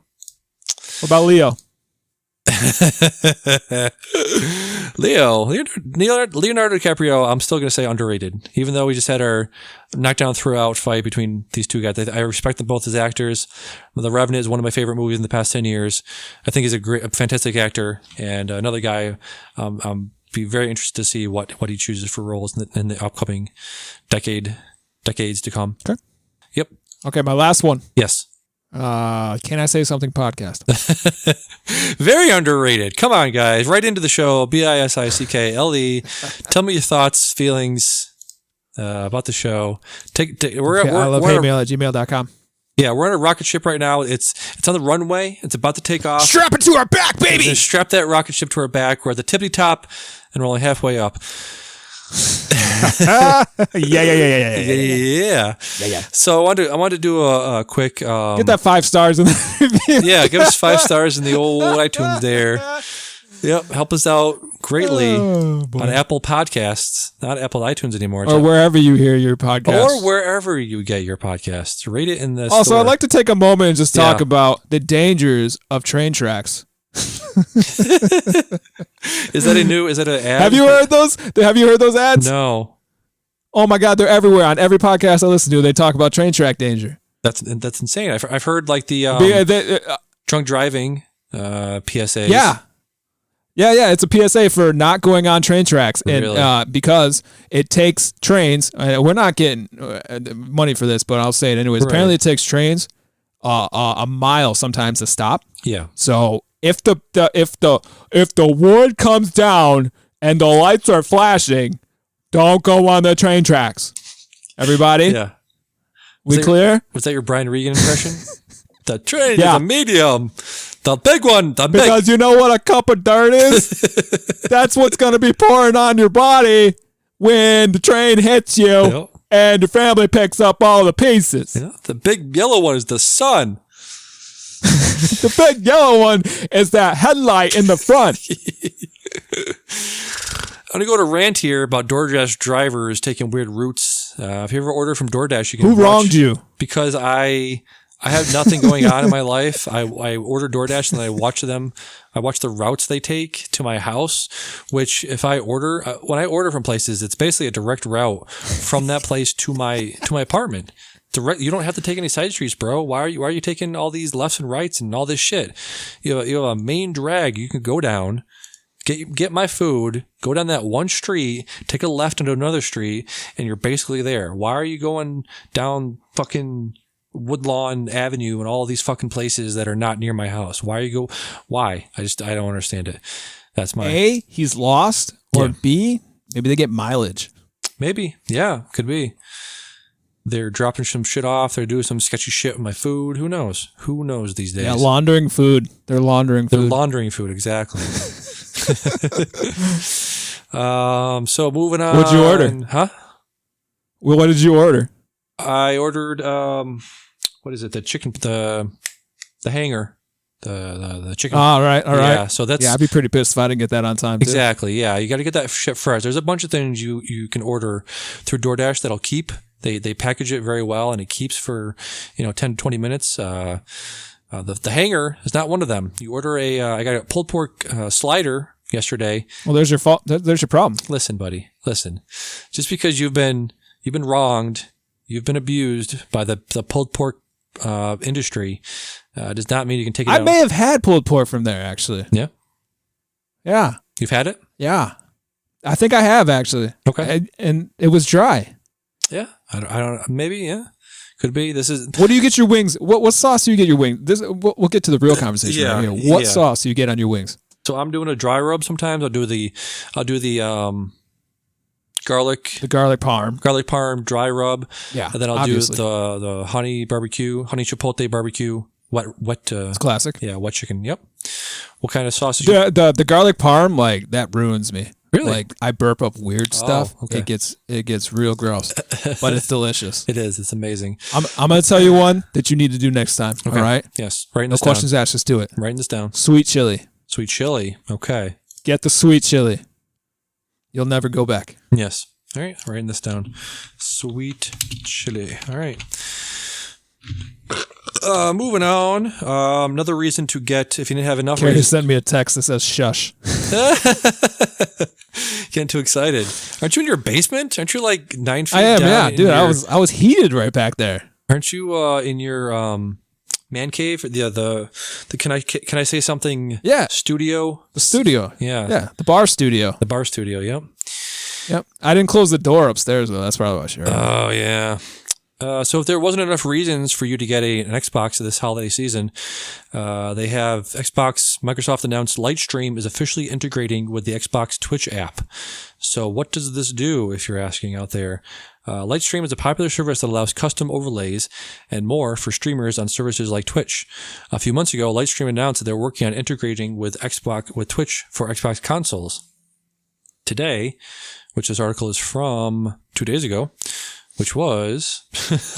What about Leo? Leonardo DiCaprio, I'm still going to say underrated, even though we just had our knockdown throughout fight between these two guys. I respect them both as actors. The Revenant is one of my favorite movies in the past 10 years. I think he's a fantastic actor, and another guy. Be very interested to see what he chooses for roles in the upcoming decades to come. Okay. Yep. Okay, my last one. Yes. Can I Say Something podcast? Very underrated. Come on, guys. Right into the show. BISICKLE. Tell me your thoughts, feelings about the show. I love haymail at gmail.com. Yeah, we're on a rocket ship right now. It's on the runway. It's about to take off. Strap it to our back, baby! Strap that rocket ship to our back. We're at the tippity top, and we're only halfway up. Yeah. So I wanted to do a quick get that 5 stars in the review. Yeah, give us 5 stars in the old iTunes there. Yep, help us out greatly on Apple Podcasts, not Apple iTunes anymore. Or wherever you hear your podcast. Or wherever you get your podcasts. Rate it in the Also, store. I'd like to take a moment and just talk about the dangers of train tracks. Is that an ad? Have you heard those ads? No. Oh my God, they're everywhere. On every podcast I listen to, they talk about train track danger. That's insane. I've heard like the drunk driving PSAs. Yeah. It's a PSA for not going on train tracks, and really? Because it takes trains. We're not getting money for this, but I'll say it anyways. Right. Apparently, it takes trains a mile sometimes to stop. Yeah. So if the wood comes down and the lights are flashing, don't go on the train tracks. Everybody? Yeah. Clear? Was that your Brian Regan impression? The train is a medium. The big one. Because you know what a cup of dirt is? That's what's going to be pouring on your body when the train hits you and your family picks up all the pieces. Yeah. The big yellow one is the sun. The big yellow one is that headlight in the front. I'm going to go to rant here about DoorDash drivers taking weird routes. If you ever order from DoorDash, you can Who wronged you? Because I have nothing going on in my life. I order DoorDash and I watch them. I watch the routes they take to my house, which if I order, when I order from places, it's basically a direct route from that place to my apartment. You don't have to take any side streets, bro. Why are you taking all these lefts and rights and all this shit? You have a main drag you can go down, get my food, go down that one street, take a left into another street, and you're basically there. Why are you going down fucking Woodlawn Avenue and all these fucking places that are not near my house? Why? I don't understand it. That's my A, he's lost, or B, maybe they get mileage. Maybe. Yeah, could be. They're dropping some shit off. They're doing some sketchy shit with my food. Who knows? Who knows these days? Yeah, laundering food. They're laundering food, exactly. So moving on. What'd you order? Huh? Well, what did you order? I ordered what is it? The chicken, the hanger, the chicken. All right. Yeah, so that's I'd be pretty pissed if I didn't get that on time. Too. Exactly. Yeah, you got to get that shit fresh. There's a bunch of things you can order through DoorDash that'll keep. They package it very well and it keeps for 10 to 20 minutes. The hanger is not one of them. You order I got a pulled pork slider yesterday. Well, there's your fault. There's your problem. Listen, buddy. Listen. Just because you've been wronged, you've been abused by the pulled pork industry, does not mean you can take it out. I may have had pulled pork from there, actually. Yeah? Yeah. You've had it? Yeah. I think I have, actually. Okay. And it was dry. Yeah. I don't maybe, yeah. Could be. This is. What do you get your wings? What sauce do you get your wings? We'll get to the real conversation right here. What sauce do you get on your wings? So I'm doing a dry rub sometimes. I'll do the garlic. The garlic parm. Garlic parm dry rub. Yeah. And then I'll do the honey chipotle barbecue. Wet. It's classic. Yeah, wet chicken. Yep. What kind of sauce? The garlic parm, like, that ruins me. Really? Like, I burp up weird stuff. Okay. It gets real gross, but it's delicious. It is. It's amazing. I'm going to tell you one that you need to do next time. Okay. All right? Yes. Writing this down. No questions asked. Just do it. Writing this down. Sweet chili. Sweet chili. Okay. Get the sweet chili. You'll never go back. Yes. All right. Writing this down. Sweet chili. All right. Moving on. Another reason to get, if you didn't have enough. Carrie sent me a text that says shush. Getting too excited. Aren't you in your basement? Aren't you like 9 feet I am, down? Yeah, dude. I was heated right back there. Aren't you in your man cave? The can I say something? Yeah. Studio. The studio. Yeah. Yeah. The bar studio. The bar studio. Yep. Yep. I didn't close the door upstairs though. That's probably why. Oh yeah. So if there wasn't enough reasons for you to get an Xbox this holiday season, they have Microsoft announced Lightstream is officially integrating with the Xbox Twitch app. So what does this do, if you're asking out there? Lightstream is a popular service that allows custom overlays and more for streamers on services like Twitch. A few months ago, Lightstream announced that they're working on integrating with Twitch for Xbox consoles. Today, which this article is from 2 days ago, which was,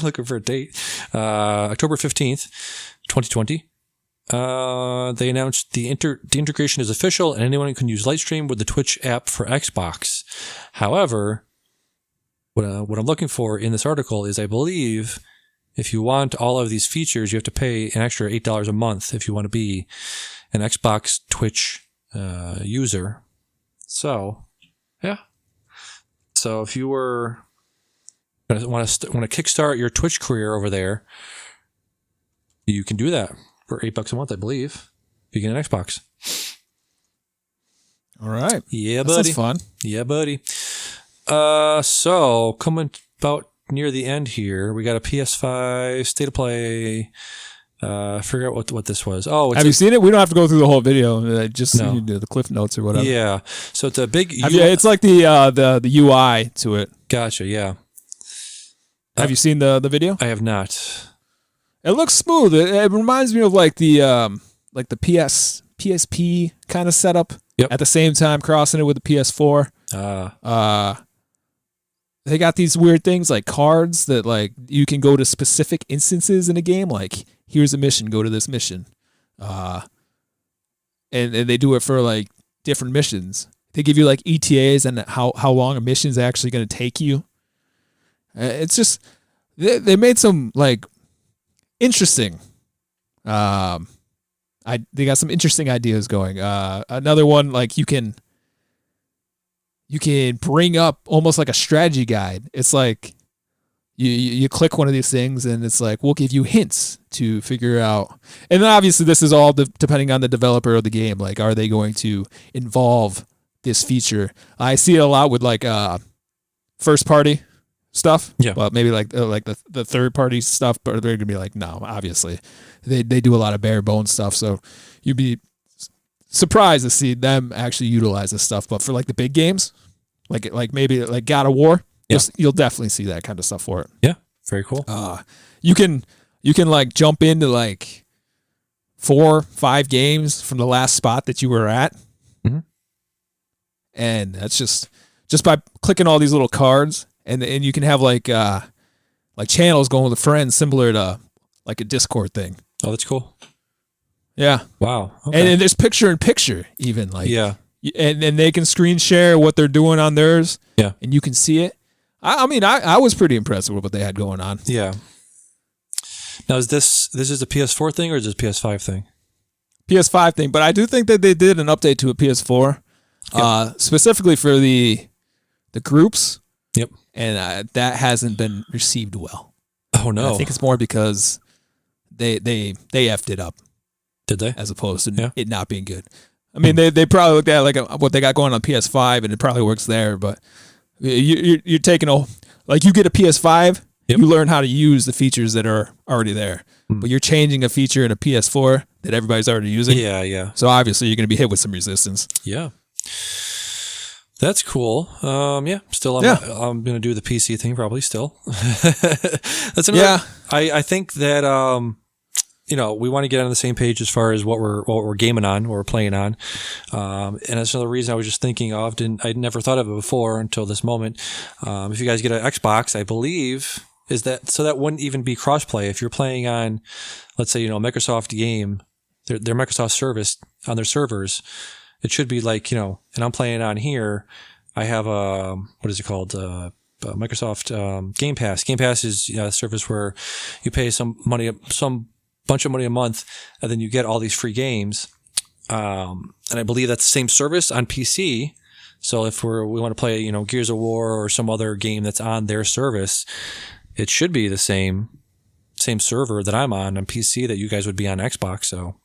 looking for a date, October 15th, 2020. They announced the integration is official and anyone can use Lightstream with the Twitch app for Xbox. However, what I'm looking for in this article is, I believe, if you want all of these features, you have to pay an extra $8 a month if you want to be an Xbox Twitch user. So, yeah. So if you want to kickstart your Twitch career over there, you can do that for $8 a month, I believe. If you get an Xbox. All right. Yeah, buddy. That's fun. Yeah, buddy. So coming about near the end here, we got a PS5 State of Play. Figure out what this was. Oh, have you seen it? We don't have to go through the whole video. Just no. The cliff notes or whatever. Yeah. So it's a big. It's like the UI to it. Gotcha. Yeah. Have you seen the video? I have not. It looks smooth. It reminds me of like the PSP kind of setup. Yep. At the same time, crossing it with the PS4. They got these weird things like cards that like you can go to specific instances in a game. Like, here's a mission, go to this mission. And they do it for like different missions. They give you like ETAs and how long a mission is actually going to take you. It's just they made some like interesting. They got some interesting ideas going. Another one, like you can bring up almost like a strategy guide. It's like you click one of these things and it's like, we'll give you hints to figure out. And then obviously this is all depending on the developer of the game. Like, are they going to involve this feature? I see it a lot with like first party stuff. Yeah. But maybe like the third party stuff, but they're gonna be like, no, obviously they do a lot of bare bones stuff. So you'd be surprised to see them actually utilize this stuff. But for like the big games, like maybe like God of War, yeah. you'll definitely see that kind of stuff for it. Yeah, very cool. You can like jump into like 4-5 games from the last spot that you were at, and that's just by clicking all these little cards, and you can have like channels going with friends, similar to like a Discord thing. Oh, that's cool. Yeah. Wow. Okay. And there's picture in picture even, like, yeah. And they can screen share what they're doing on theirs. Yeah. And you can see it. I mean, I was pretty impressed with what they had going on. Yeah. Now, is this is a PS4 thing or is this a PS5 thing? PS5 thing, but I do think that they did an update to a PS4, specifically for the groups. Yep. And that hasn't been received well. Oh no! And I think it's more because they effed it up. Did they? As opposed to it not being good. I mean, they probably looked at like what they got going on PS5, and it probably works there. But you're taking you get a PS5, you learn how to use the features that are already there. But you're changing a feature in a PS4 that everybody's already using. Yeah, yeah. So obviously you're going to be hit with some resistance. Yeah. That's cool. Still, I'm going to do the PC thing probably still. That's another. Yeah. I think that, we want to get on the same page as far as what we're gaming on, what we're playing on. And that's another reason I was just thinking of. I'd never thought of it before until this moment. If you guys get an Xbox, I believe that wouldn't even be crossplay. If you're playing on, let's say, Microsoft game, their Microsoft service on their servers, it should be like, and I'm playing on here. I have what is it called? Microsoft Game Pass. Game Pass is a service where you pay some bunch of money a month, and then you get all these free games. And I believe that's the same service on PC. So if we want to play, Gears of War or some other game that's on their service, it should be the same server that I'm on PC that you guys would be on Xbox. So.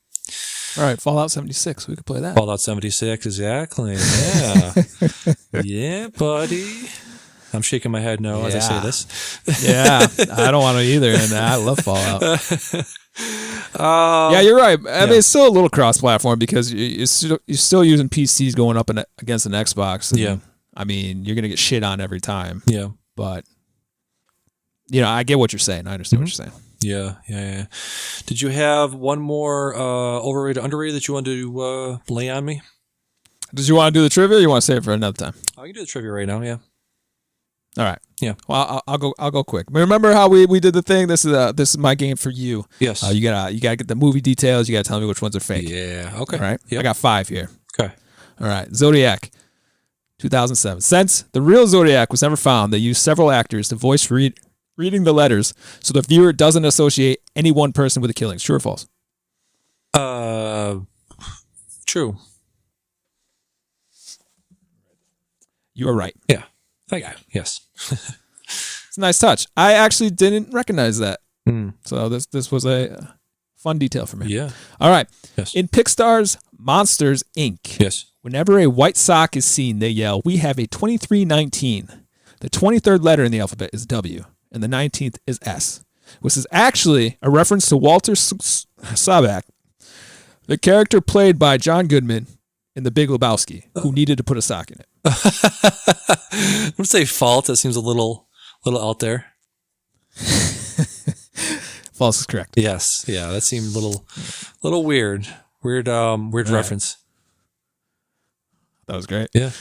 All right, Fallout 76. We could play that. Fallout 76, exactly. Yeah. Yeah, buddy. I'm shaking my head no as I say this. Yeah, I don't want to either, and I love Fallout. Yeah, you're right. I mean, it's still a little cross-platform because you're still using PCs going up against an Xbox. And, I mean, you're going to get shit on every time. Yeah. But, I get what you're saying. I understand what you're saying. Yeah. Did you have one more overrated, underrated that you wanted to lay on me? Did you want to do the trivia or you want to save it for another time? I can do the trivia right now, yeah. All right. Yeah. Well, I'll go quick. Remember how we did the thing? This is my game for you. Yes. You gotta get the movie details. You gotta tell me which ones are fake. Yeah. Okay. All right. Yep. I got 5 here. Okay. All right. Zodiac, 2007. Since the real Zodiac was never found, they used several actors to voice reading the letters, so the viewer doesn't associate any one person with the killings. True or false? True. You are right. Yeah. Yes. It's a nice touch. I actually didn't recognize that. So this was a fun detail for me. Yeah. All right. Yes. In Pixar's Monsters, Inc., yes. Whenever a white sock is seen, they yell, "We have a 2319." The 23rd letter in the alphabet is W, and the 19th is S. This is actually a reference to Walter Sabak, the character played by John Goodman in The Big Lebowski, who needed to put a sock in it. I would say false. That seems a little out there. False is correct. Yes. Yeah, that seemed a little weird. Weird reference. That was great. Yeah.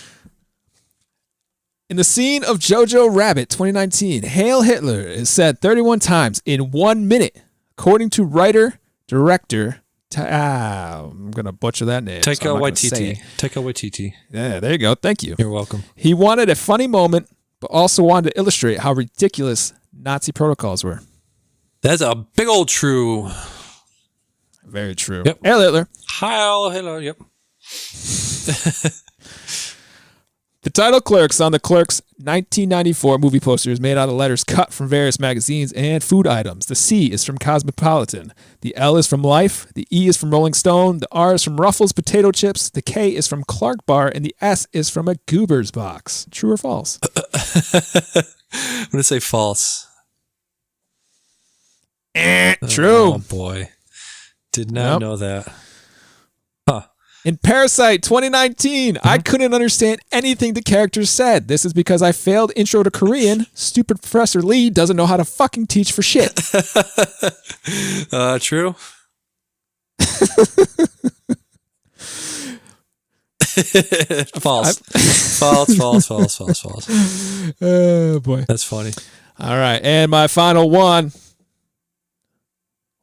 In the scene of Jojo Rabbit 2019, Hail Hitler is said 31 times in 1 minute, according to writer-director, I'm going to butcher that name. Taika Waititi. Yeah, there you go. Thank you. You're welcome. He wanted a funny moment, but also wanted to illustrate how ridiculous Nazi protocols were. That's a big old true. Very true. Yep. Hail Hitler. Heil Hitler. Yep. The title Clerks on the Clerks 1994 movie poster is made out of letters cut from various magazines and food items. The C is from Cosmopolitan. The L is from Life. The E is from Rolling Stone. The R is from Ruffles Potato Chips. The K is from Clark Bar. And the S is from a Goober's box. True or false? I'm going to say false. True. Oh, boy. Did not know that. Huh. In Parasite 2019, I couldn't understand anything the characters said. This is because I failed Intro to Korean. Stupid Professor Lee doesn't know how to fucking teach for shit. True. False. False. Oh, boy. That's funny. All right. And my final one.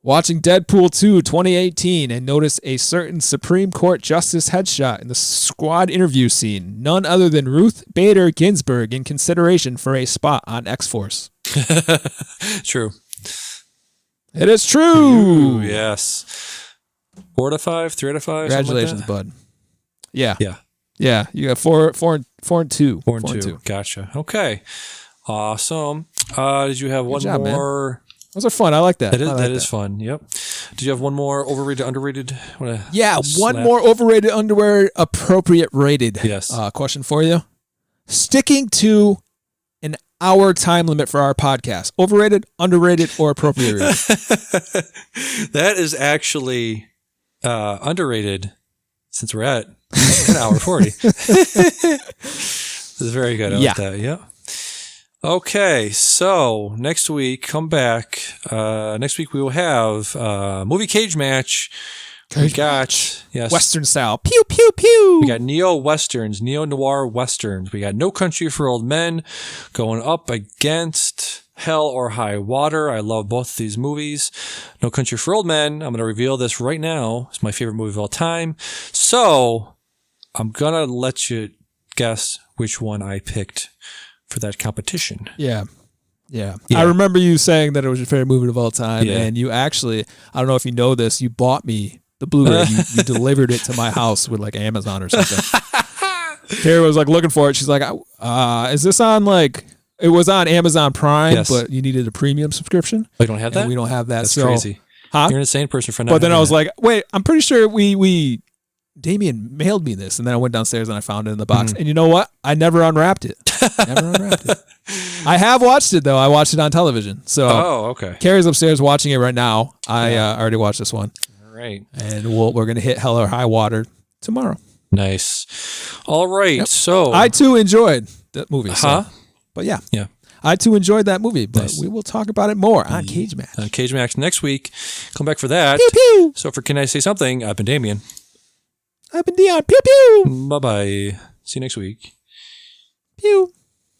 Watching Deadpool 2 2018 and notice a certain Supreme Court Justice headshot in the squad interview scene. None other than Ruth Bader Ginsburg in consideration for a spot on X-Force. True. It is true. Ooh, yes. 4 out of 5, 3 out of 5. Congratulations, like bud. Yeah. Yeah. You got 4 and 2. 4 and 2. Gotcha. Okay. Awesome. Did you have one more? Man. Those are fun. I like that. That is fun. Yep. Did you have one more overrated, underrated? Yeah, one more overrated, underrated, appropriate rated. Yes. Question for you. Sticking to an hour time limit for our podcast. Overrated, underrated, or appropriate rated? That is actually underrated since we're at an hour 40. This is very good. I like that. Yeah. Okay, so next week, come back. Next week we will have movie cage match. We got Western style. Pew pew pew. We got neo-noir westerns. We got No Country for Old Men going up against Hell or High Water. I love both of these movies. No Country for Old Men, I'm going to reveal this right now. It's my favorite movie of all time. So I'm going to let you guess which one I picked for that competition. Yeah. I remember you saying that it was your favorite movie of all time, and you actually, I don't know if you know this, you bought me the Blu-ray. You delivered it to my house with like Amazon or something. Kara was like looking for it. She's like, is this on like, it was on Amazon Prime, but you needed a premium subscription. Oh, you don't have that? We don't have that. That's crazy. Huh? You're an insane person for not But then I was like, wait, I'm pretty sure we Damien mailed me this. And then I went downstairs and I found it in the box. And you know what? I never unwrapped it. I have watched it, though. I watched it on television. So okay. Carrie's upstairs watching it right now. I already watched this one. All right. And we're going to hit Hell or High Water tomorrow. Nice. All right. So I, too, enjoyed that movie. But yeah. Yeah. I, too, enjoyed that movie, but we will talk about it more on Cage Match. On Cage Match next week. Come back for that. Pew, pew. So for Can I Say Something, I've been Damien. I've been Dion. Pew, pew. Bye-bye. See you next week. Pew.